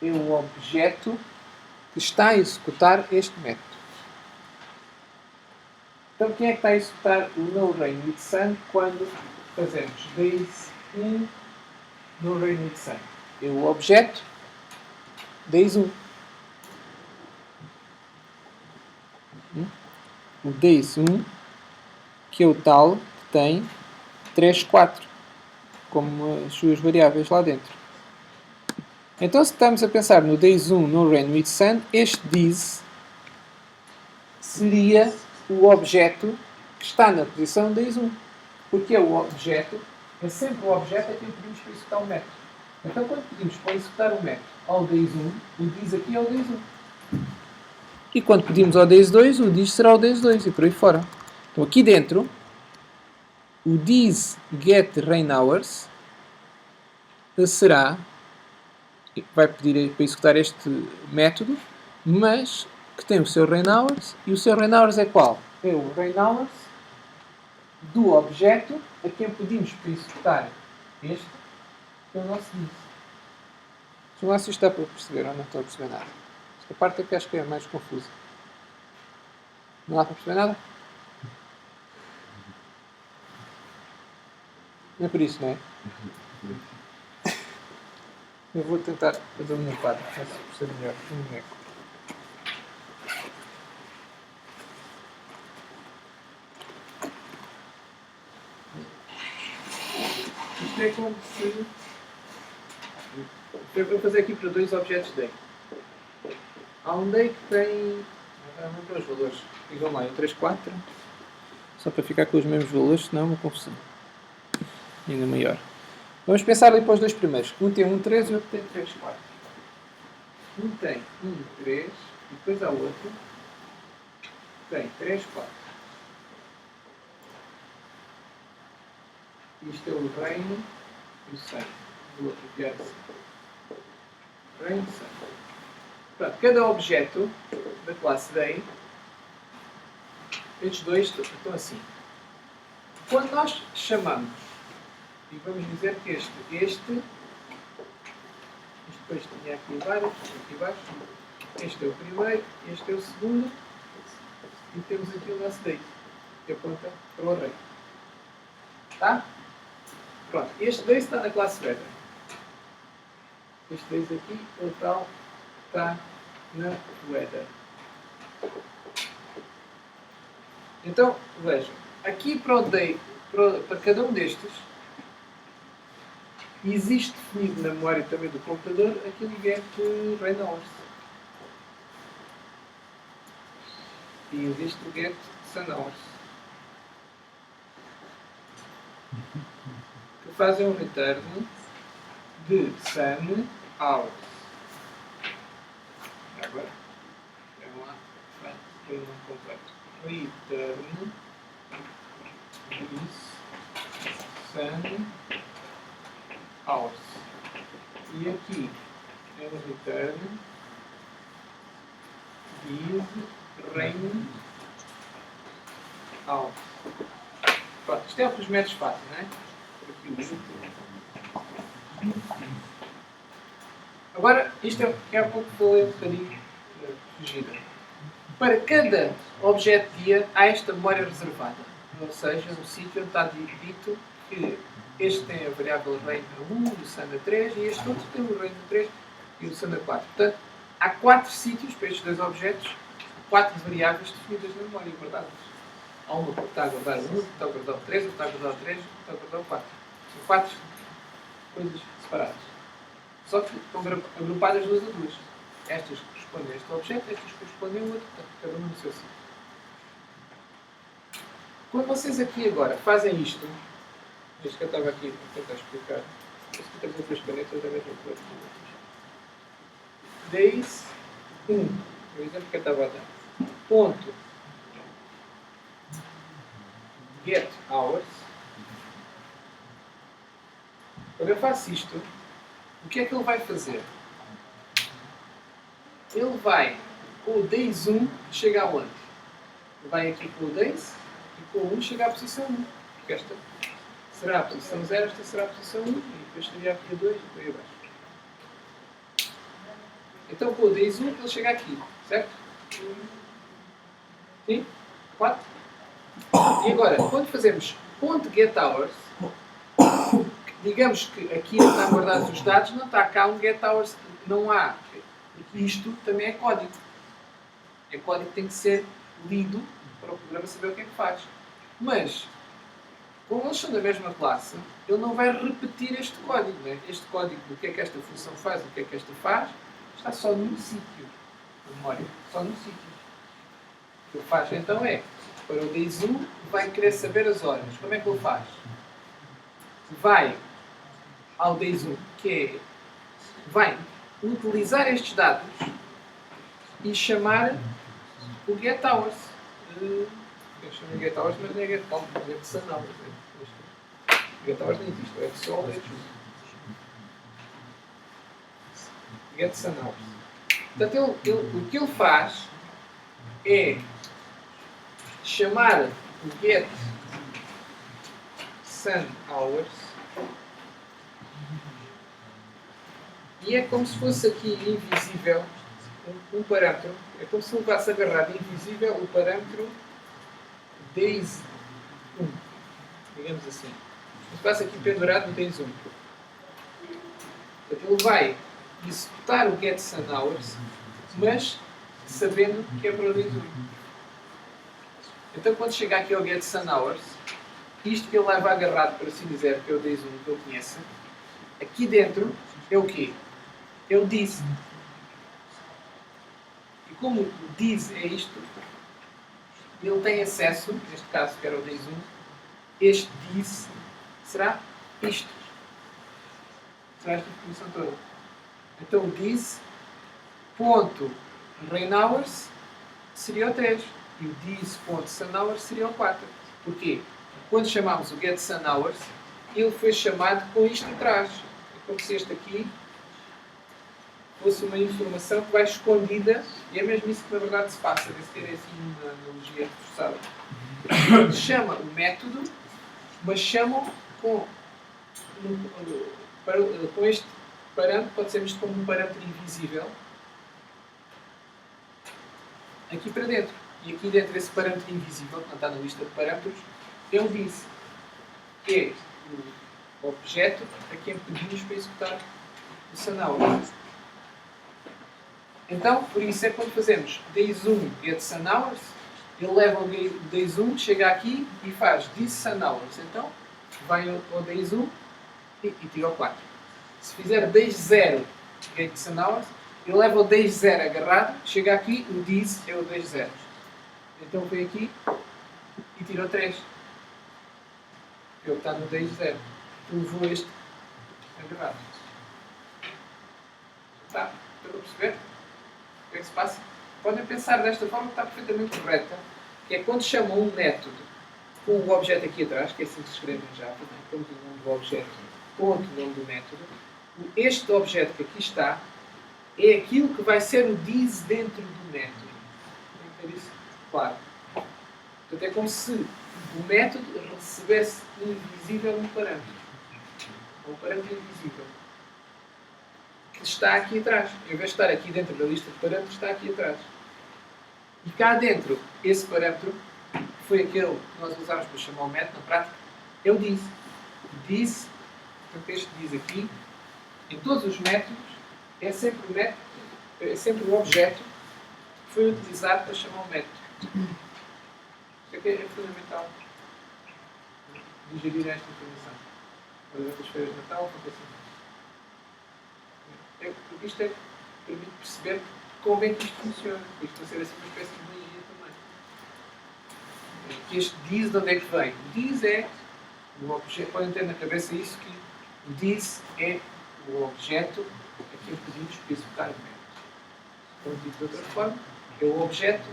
é o objeto que está a executar este método. Então, quem é que está a executar o no rain with sun quando fazemos days 1 no rain with sun? É o objeto days 1. O days 1, que é o tal que tem 3, 4 como as suas variáveis lá dentro. Então, se estamos a pensar no days 1 no rain with sun, este diz seria o objeto que está na posição days 1. Porque é o objeto, é sempre o objeto a quem pedimos para executar o método. Então, quando pedimos para executar o método ao days 1, o diz aqui é o days 1. E quando pedimos ao days 2, o diz será o days 2 e por aí fora. Então, aqui dentro, o diz get rain hours será, vai pedir para executar este método, mas que tem o seu rain hours, e o seu rain hours é qual? É o rain hours do objeto a quem pedimos para executar este Então não se diz. Vejam lá se isto está para perceber ou não estou a perceber nada. Esta parte é que acho que é a mais confusa. Não dá para perceber nada? Não é por isso, não é? Eu vou tentar fazer a minha parte, para perceber melhor o boneco. Isto é como se... Eu vou fazer aqui para dois objetos day. Há um day que tem... Não para os valores. Digam lá, 3, 4. Só para ficar com os mesmos valores, senão é uma confusão. Ainda maior. Vamos pensar ali para os dois primeiros. Um tem 1, 3 e o outro tem 3, 4. Um tem 1, 3 e depois há outro que tem 3, 4. Isto é o reino e o sangue. Vou abreviar assim. Reino e sangue. Pronto, cada objeto da classe day, estes dois estão assim. Quando nós chamamos, e vamos dizer que este depois tinha aqui vários, aqui embaixo, este é o primeiro, este é o segundo, e temos aqui o nosso day, que aponta para o rei. Tá? Pronto, este day está na classe weather. Este day aqui, o tal, está na weather. Então, vejam, aqui para o day, para cada um destes, existe definido na memória também do computador aquele get rain hours. E existe o get sun hours. Que fazem um return de sun hours. Agora, vamos lá, vai ter um nome completo. Return is sun hours. E aqui é o return is rain hours. Pronto, isto é o que os métodos fazem, não é? Agora, isto é o que há pouco falei um bocadinho fugida. Para cada objeto dia há esta memória reservada. Ou seja, no sítio onde está dito que este tem a variável reino a 1, o sun a 3 e este outro tem o reino a 3 e o sun a 4. Portanto, há 4 sítios para estes dois objetos, 4 variáveis definidas na memória guardadas. Há uma que está a guardar o 1, que está a guardar o 3, outra está a guardar o 3, outra está a guardar o 4. São 4 coisas separadas. Só que estão agrupadas duas a duas. Estas correspondem a este objeto, estas correspondem a outro, cada um no seu sítio. Quando vocês aqui agora fazem isto, isto que eu estava aqui a tentar explicar, se que temos outras canetas da mesma cor. Days 1, o exemplo que eu estava a dar. Ponto get hours. Quando eu faço isto, o que é que ele vai fazer? Ele vai com o days 1 chega aonde? Ele vai aqui com o days e com o 1 chega à posição 1. Porque esta será a posição 0, esta será a posição 1 e depois estaria aqui a 2 e por aí abaixo. Então com o days 1 ele chega aqui, certo? Sim? 4? E agora, quando fazemos .get hours, digamos que aqui está guardados os dados, não está cá um get hours, não há. Isto também é código. É código que tem que ser lido para o programa saber o que é que faz. Mas, como eles são da mesma classe, ele não vai repetir este código. Né? Este código do que é que esta função faz e o que é que esta faz, está só num sítio. Na memória. Só num sítio. O que ele faz então é, para o days 1, vai querer saber as horas. Como é que ele faz? Vai ao days 1, que é, vai utilizar estes dados e chamar o get hours. Eu chamo de get hours, mas não é get hours, é get sun hours. Get hours não existe, é só o get sun hours. Portanto, o que ele faz é chamar o get sun hours E é como se fosse aqui invisível um parâmetro. É como se levasse agarrado invisível o parâmetro days 1. Digamos assim. Levasse aqui pendurado no days 1. Ele vai executar o get sun hours, mas sabendo que é para o days 1. Então quando chegar aqui ao get sun hours, isto que ele leva agarrado, por assim dizer, que é o days 1 que ele conhece, aqui dentro é o quê? É o this. E como o this é isto, ele tem acesso, neste caso que era o days 1, este this será isto. Será esta definição toda. Então o this ponto rain hours seria o 3 e o this ponto sun hours seria o 4. Porquê? Quando chamámos o get sun hours, ele foi chamado com isto atrás. É como se este aqui fosse uma informação que vai escondida, e é mesmo isso que na verdade se passa, deve ter assim uma analogia reforçada. Ele chama o método, mas chamam com este parâmetro, pode ser visto como um parâmetro invisível, aqui para dentro. E aqui dentro desse parâmetro invisível, que não está na lista de parâmetros, ele diz que é o objeto a quem pedimos para executar o sun-hours. Então, por isso é que quando fazemos days 1 get sun-hours, ele leva o days 1, chega aqui e faz this sun-hours. Então, vai ao days 1 e tira o 4. Se fizer days 0 get sun-hours, ele leva o days 0 agarrado, chega aqui, o this é o days 0. Então vem aqui e tira o 3. Que é o que está no days 0. Então levou este agarrado. Tá? Estão a perceber? O que é que se passa? Podem pensar desta forma que está perfeitamente correta, que é quando chamam um método com o objeto aqui atrás, que é assim que se escreve em Java, ponto o nome do objeto, ponto o nome do método, este objeto que aqui está é aquilo que vai ser o this dentro do método. Tem que ter isso claro. Portanto, é como se o método recebesse invisível um parâmetro. Um parâmetro invisível. Que está aqui atrás. Em vez de estar aqui dentro da lista de parâmetros, está aqui atrás. E cá dentro, esse parâmetro foi aquele que nós usámos para chamar o método, na prática, é o this. This, portanto, este this aqui, em todos os métodos, é sempre o método, é sempre o objeto que foi utilizado para chamar o método. Isso aqui é fundamental. Digerir esta informação. Durante as feiras de Natal, acontece porque isto permite perceber como é que isto funciona. Isto vai ser assim uma espécie de magia também. Que este diz de onde é que vem? O diz é o objeto. Podem ter na cabeça isso, que o diz é o objeto a quem pedimos para executar o método. Então, dito de outra forma, é o objeto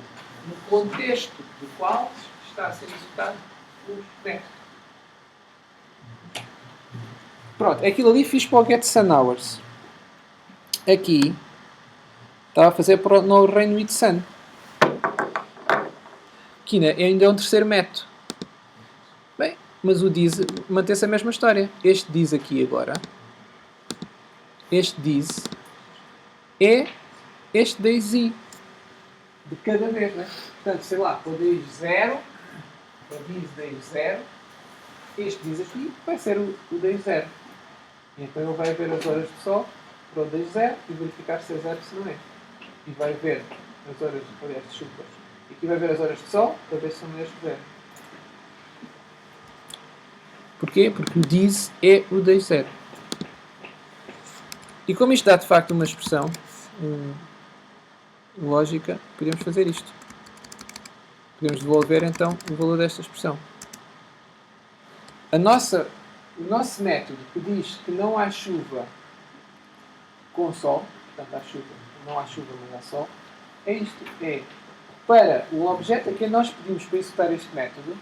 no contexto do qual está a ser executado o método. Pronto, aquilo ali fiz para o get sun hours. Aqui estava a fazer para no rain with sun. Aqui ainda é um terceiro método. Bem, mas o diz mantém-se a mesma história. Este diz aqui agora. Este diz é este daisy de cada vez, né? Portanto, sei lá, para o days 0, para o days 0, este diz aqui vai ser o days 0. Então ele vai ver as horas de sol para o days 0 e verificar se é 0 se não é. E vai ver as horas, aliás, desculpa. E aqui vai ver as horas de sol para ver se são mulheres de 0. Porquê? Porque o diz é o days 0. E como isto dá de facto uma expressão lógica, podemos fazer isto. Podemos devolver então o valor desta expressão. O nosso método que diz que não há chuva com sol, portanto há chuva, não há chuva mas há sol, é isto. É para o objeto a quem nós pedimos para executar este método,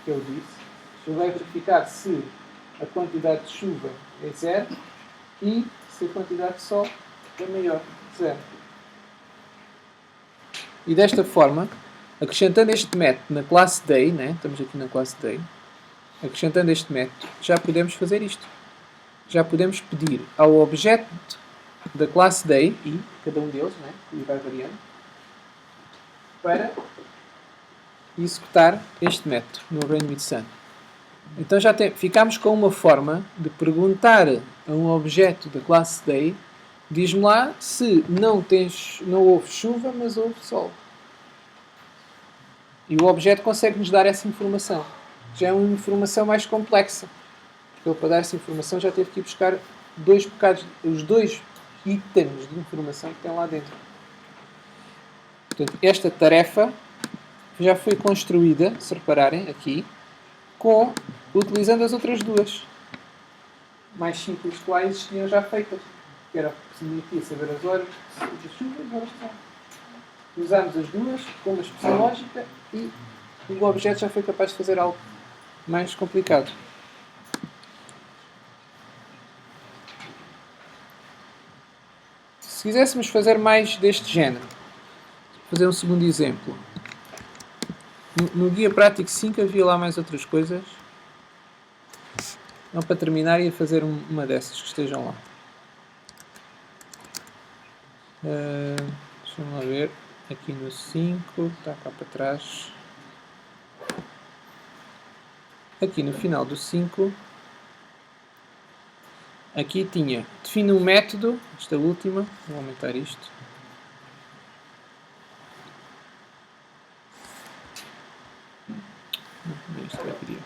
que eu disse, ele vai verificar se a quantidade de chuva é 0 e se a quantidade de sol é maior que 0. E desta forma, acrescentando este método na classe day, né? Estamos aqui na classe day, acrescentando este método, já podemos fazer isto. já podemos pedir ao objeto da classe day, e cada um deles, né, e vai variando, para executar este método no rain with sun. Então já ficamos com uma forma de perguntar a um objeto da classe day, diz-me lá se não houve chuva, mas houve sol. E o objeto consegue nos dar essa informação. Já é uma informação mais complexa. Porque ele, para dar essa informação, já teve que ir buscar os dois itens de informação que tem lá dentro. Portanto, esta tarefa já foi construída, se repararem aqui, utilizando as outras duas. Mais simples que lá existiam já feitas. Que era aqui saber as horas de chuva e as horas de sol. Usámos as duas com uma expressão lógica e o objeto já foi capaz de fazer algo mais complicado. Se quiséssemos fazer mais deste género, vou fazer um segundo exemplo. No guia prático 5 havia lá mais outras coisas. Então, para terminar, ia fazer uma dessas que estejam lá. Deixa-me lá ver. Aqui no 5, está cá para trás. Aqui no final do 5, aqui tinha, define um método, esta última, vou aumentar isto. Isto é queria.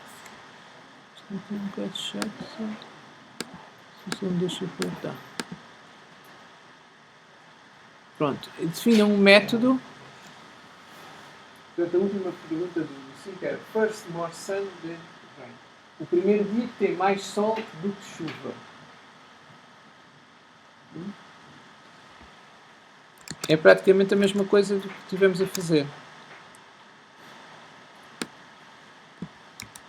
Isto aqui é um bocado chato. Se não deixa apertar. Pronto, define um método. Portanto, a última pergunta do 5 era First more sun than rain. O primeiro dia tem mais sol do que chuva. É praticamente a mesma coisa do que tivemos a fazer.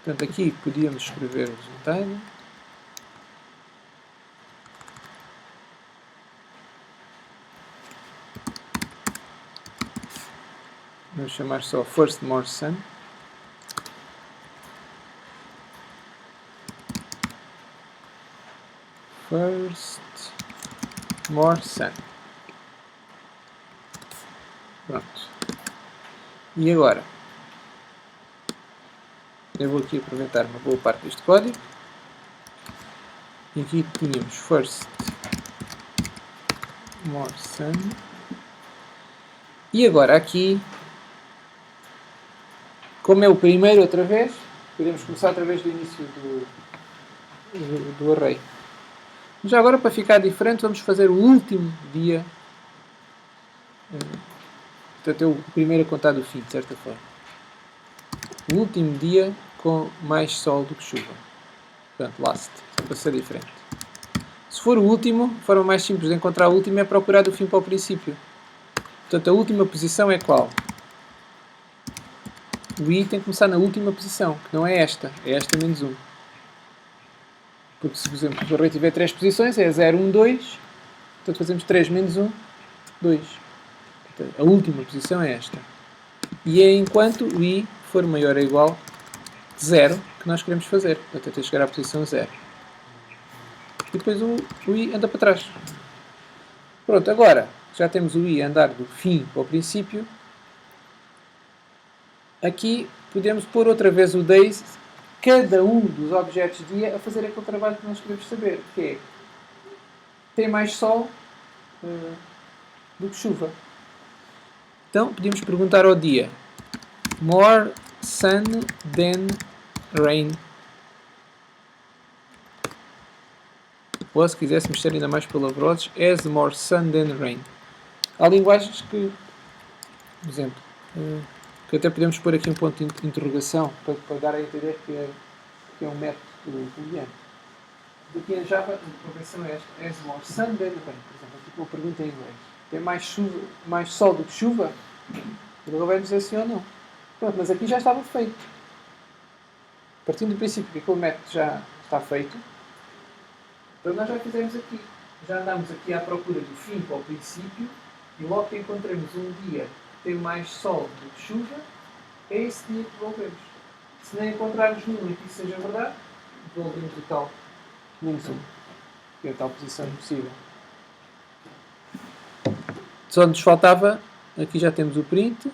Portanto, aqui podíamos escrever o resultado. Vamos chamar só First more sun. First more sun. Pronto. E agora? Eu vou aqui aproveitar uma boa parte deste código. E aqui tínhamos first more sun. E agora aqui, como é o primeiro outra vez, podemos começar outra vez do início do array. Já agora, para ficar diferente, vamos fazer o último dia. Portanto, é o primeiro a contar do fim, de certa forma. O último dia com mais sol do que chuva. Portanto, last, só para ser diferente. Se for o último, a forma mais simples de encontrar o último é procurar do fim para o princípio. Portanto, a última posição é qual? O i tem que começar na última posição, que não é esta menos 1. Porque se, por exemplo, o array tiver 3 posições, é 0, 1, 2. Portanto, fazemos 3 menos 1, 2. Portanto, a última posição é esta. E é enquanto o i for maior ou igual de 0 que nós queremos fazer. Portanto, até chegar à posição 0. E depois o i anda para trás. Pronto, agora já temos o i a andar do fim para o princípio. Aqui podemos pôr outra vez o days, cada um dos objetos dia, a fazer aquele trabalho que nós queremos saber, que é, tem mais sol do que chuva. Então, podíamos perguntar ao dia, more sun than rain. Ou, se quiséssemos ser ainda mais palavrosos, as more sun than rain. Há linguagens que, por exemplo, que até podemos pôr aqui um ponto de interrogação para dar a entender que é um método booleano. Aqui em Java, a convenção é esta: as more sun than rain. Por exemplo, aqui uma pergunta em inglês: tem mais sol do que chuva? Ele vai dizer sim ou não. Pronto, mas aqui já estava feito. Partindo do princípio que aquele método já está feito, então nós já fizemos aqui. Já andamos aqui à procura do fim para o princípio e logo que encontramos um dia que tem mais sol do que chuva, é esse dia que devolvemos. Se nem encontrarmos nenhum e que isso seja verdade, devolvemos o tal menos 1. Que é a tal posição possível. Só nos faltava, aqui já temos o print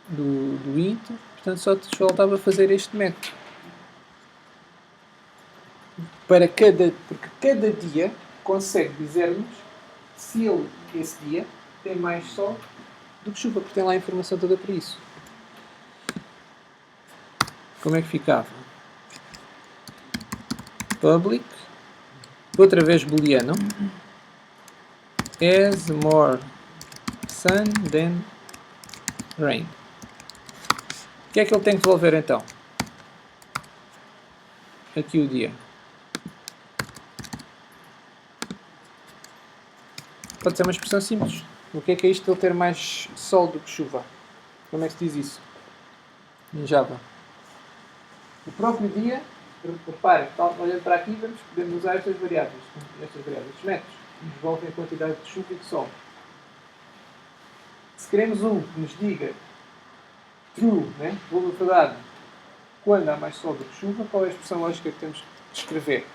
do int, portanto só nos faltava fazer este método. Porque cada dia consegue dizer-nos se ele, esse dia, tem mais sol do que chuva, porque tem lá a informação toda para isso. Como é que ficava? Public, outra vez booleano, as more sun than rain. O que é que ele tem que devolver então? Aqui o dia. Pode ser uma expressão simples. O que é isto de ele ter mais sol do que chuva? Como é que se diz isso? Em Java. O próprio dia, repare, olhando para aqui, podemos usar estas variáveis, estes métodos, que nos devolvem a quantidade de chuva e de sol. Se queremos um que nos diga true, né? Verdade, quando há mais sol do que chuva, qual é a expressão lógica que temos que escrever?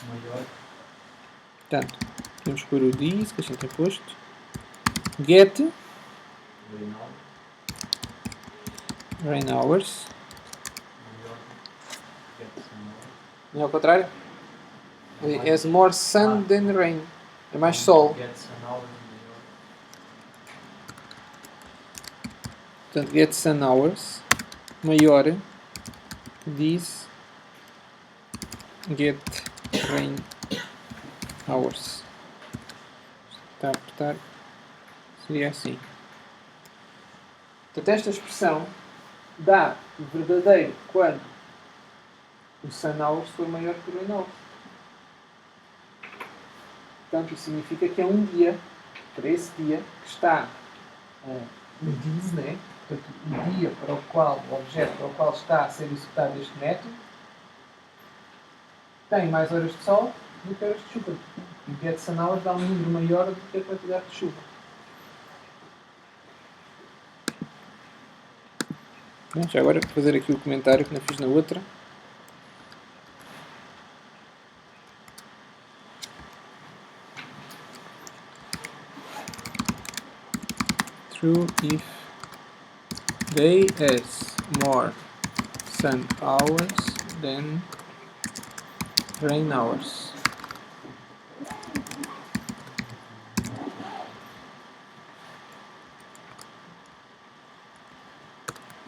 Maior. Portanto, temos que pôr o this, que a gente tem posto. Get rain hours. Não é ao contrário? As more sun than rain. É mais sol. Portanto, get sun hours maior this get rain hours. Está a apertar. Seria assim. Portanto, esta expressão dá o verdadeiro quando o sun hours for maior que o rain hours. Portanto, isso significa que é um dia, para esse dia, que está no this, né? Portanto, o dia para o qual, o objeto para o qual está a ser executado este método, tem mais horas de sol do que horas de chuva. E o get sun hours dá um número maior do que a quantidade de chuva. Bom, já agora vou fazer aqui o comentário que não fiz na outra. True if day has more sun hours than rain hours.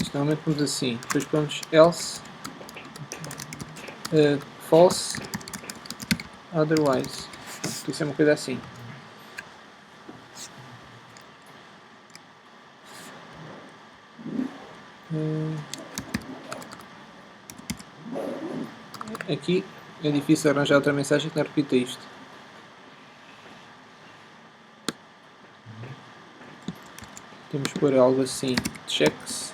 Isto normalmente pomos assim, depois pomos else, false, otherwise. Isso é uma coisa assim. Aqui é difícil arranjar outra mensagem que não repita isto. Temos que pôr algo assim, checks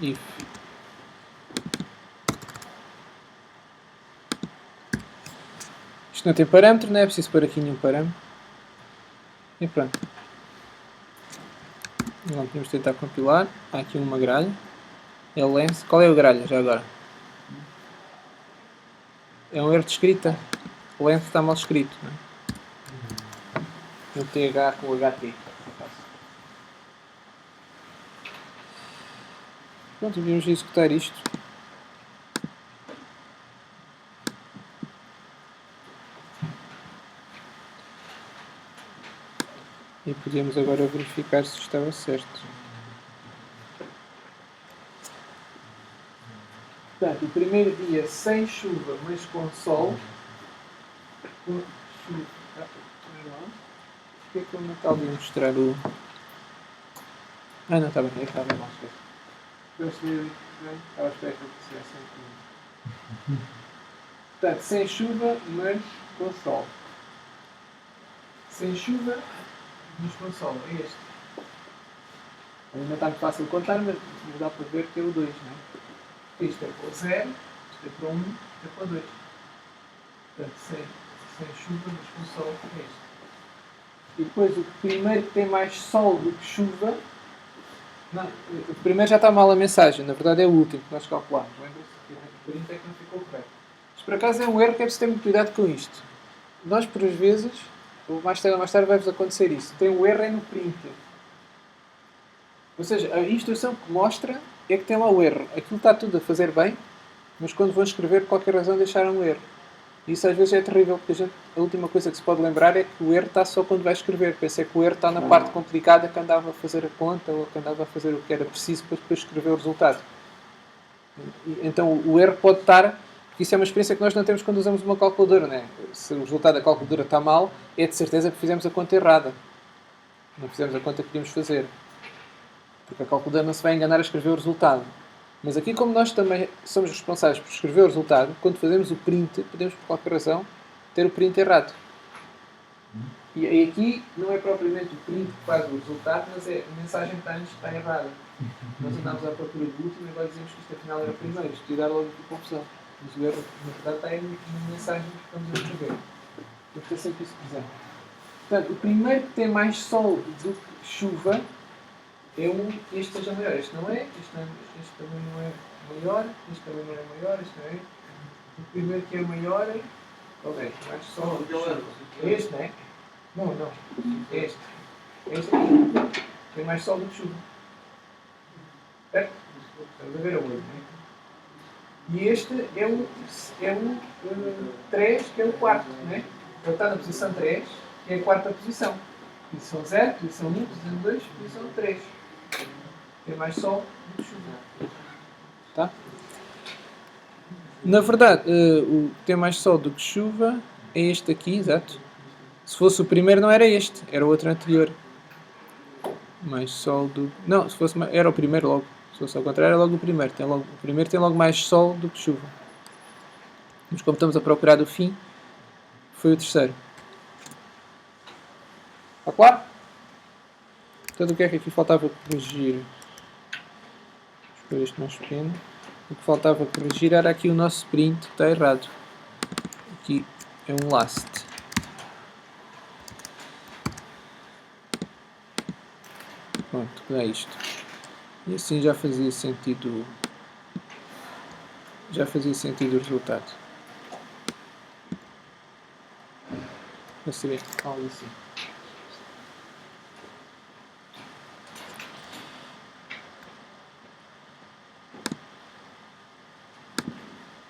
if isto não tem parâmetro, não é preciso pôr aqui nenhum parâmetro e pronto. Não podemos tentar compilar. Há aqui uma gralha. É length. Qual é a gralha já agora? É um erro de escrita. O length está mal escrito. Não é? No TH com o HT. Pronto, vamos executar isto. E podemos agora verificar se estava certo. Portanto, o primeiro dia sem chuva, mas com sol. Com chuva. Porquê que eu não estava a mostrar o. Ah, não, estava bem, estava mal escrito. Estava a esperar que eu fizesse assim. Portanto, sem chuva, mas com sol. Sem chuva, mas com sol. É este. Ainda está muito fácil de contar, mas dá para ver que é o 2, não é? Isto é para o 0, isto é para o 1, isto é para o 2. Portanto, sem chuva, mas com sol, é este. E depois o primeiro que tem mais sol do que chuva. Não, o primeiro já está mal a mensagem, na verdade é o último que nós calculamos. Lembra-se o print é que não ficou correto. Mas por acaso é um erro que é preciso ter muito cuidado com isto. Nós, por vezes, ou mais tarde vai-vos acontecer isso. Tem um erro é no print. Ou seja, a instrução que mostra é que tem lá o erro. Aquilo está tudo a fazer bem, mas quando vão escrever, por qualquer razão, deixaram um erro. E isso às vezes é terrível, porque a última coisa que se pode lembrar é que o erro está só quando vai escrever. Pensei que o erro está na parte complicada que andava a fazer a conta ou que andava a fazer o que era preciso para depois escrever o resultado. Então o erro pode estar, porque isso é uma experiência que nós não temos quando usamos uma calculadora, não é? Se o resultado da calculadora está mal, é de certeza que fizemos a conta errada. Não fizemos a conta que queríamos fazer. Porque a calculadora não se vai enganar a escrever o resultado. Mas aqui, como nós também somos responsáveis por escrever o resultado, quando fazemos o print, podemos, por qualquer razão, ter o print errado. E aqui não é propriamente o print que faz o resultado, mas é a mensagem que está errada. Nós andámos à procura do último e agora dizemos que isto afinal era o primeiro. Isto ia dar logo de confusão. Mas o erro, na verdade, está aí na mensagem que estamos a escrever. Vou ter sempre isso de exemplo. Portanto, o primeiro que tem mais sol do que chuva é este seja maior. Este não é, este também não é maior, este também não é maior, este não é. O primeiro que é maior é. Qual é? Mais sol do que chuva. É este, não é? Não. É este. Este aqui. Tem mais sol do que chuva. Certo? Estamos a ver a olho, não é? E este é o 3, que é o quarto, não é? Ele está na posição 3, que é a quarta posição. Posição 0, posição 1, posição 2, posição 3. Tem mais sol do que chuva. Tá? Na verdade, o que tem mais sol do que chuva é este aqui, exato. Se fosse o primeiro não era este, era o outro anterior. Mais sol do... Não, se fosse... era o primeiro logo. Se fosse ao contrário, era logo o primeiro. O primeiro tem logo mais sol do que chuva. Mas como estamos a procurar do fim, foi o terceiro. Está claro? Então o que é que aqui faltava corrigir? Vou pôr isto mais pequeno. O que faltava corrigir era aqui o nosso print, que está errado. Aqui é um last. Pronto, é isto. E assim já fazia sentido. Já fazia sentido o resultado. Vou saber algo assim.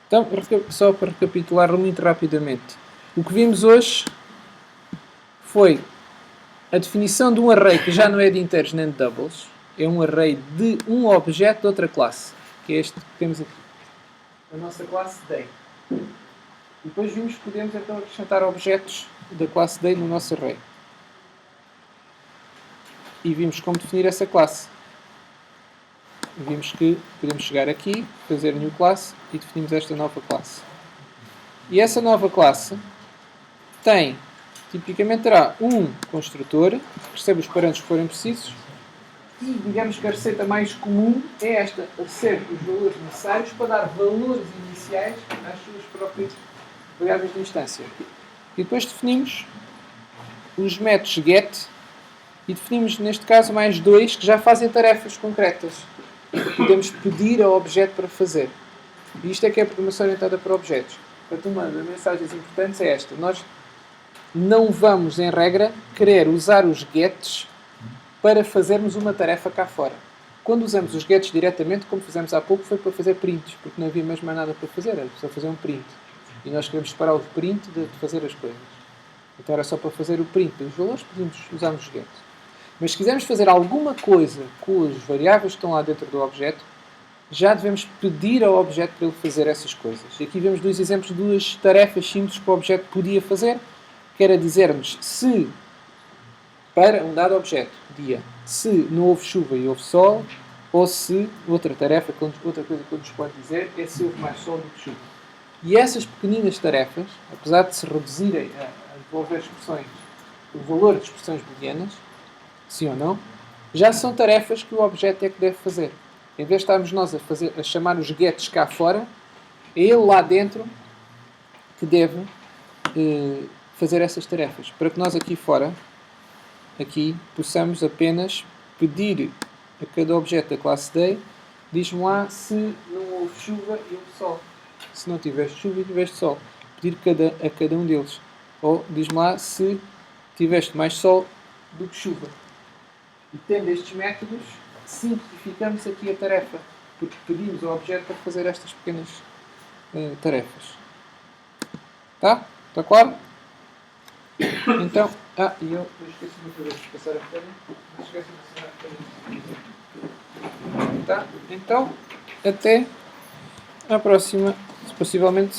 Então, só para recapitular muito rapidamente. O que vimos hoje foi a definição de um array que já não é de inteiros nem de doubles. É um array de um objeto de outra classe. Que é este que temos aqui. A nossa classe Day. E depois vimos que podemos então acrescentar objetos da classe Day no nosso array. E vimos como definir essa classe. Vimos que podemos chegar aqui, fazer new class e definimos esta nova classe. E essa nova classe tem, tipicamente terá um construtor, que recebe os parâmetros que forem precisos, e digamos que a receita mais comum é esta, recebe os valores necessários para dar valores iniciais às suas próprias variáveis de instância. E depois definimos os métodos get e definimos neste caso mais dois que já fazem tarefas concretas. Podemos pedir ao objeto para fazer. E isto é que é a programação orientada para objetos. Portanto, uma das mensagens importantes é esta. Nós não vamos, em regra, querer usar os gets para fazermos uma tarefa cá fora. Quando usamos os gets diretamente, como fizemos há pouco, foi para fazer prints, porque não havia mesmo mais nada para fazer, era só fazer um print. E nós queremos separar o print de fazer as coisas. Então era só para fazer o print dos valores, podemos usar os gets. Mas se quisermos fazer alguma coisa com as variáveis que estão lá dentro do objeto, já devemos pedir ao objeto para ele fazer essas coisas. E aqui vemos dois exemplos de duas tarefas simples que o objeto podia fazer, que era dizer-nos se, para um dado objeto, dia, se não houve chuva e houve sol, ou se, outra tarefa, outra coisa que nos pode dizer, é se houve mais sol do que chuva. E essas pequeninas tarefas, apesar de se reduzirem a devolver expressões, o valor de expressões booleanas, sim ou não, já são tarefas que o objeto é que deve fazer. Em vez de estarmos nós a chamar os gets cá fora, é ele lá dentro que deve fazer essas tarefas. Para que nós aqui fora, aqui, possamos apenas pedir a cada objeto da classe Day, diz-me lá se não houve chuva e o sol. Se não tiveste chuva e tiveste sol, pedir a cada um deles. Ou diz-me lá se tiveste mais sol do que chuva. E tendo estes métodos, simplificamos aqui a tarefa. Porque pedimos ao objeto para fazer estas pequenas tarefas. Tá? Está claro? Então, e eu esqueci-me outra vez de passar a folha. Esqueci-me de passar a folha. Tá? Então, até à próxima, possivelmente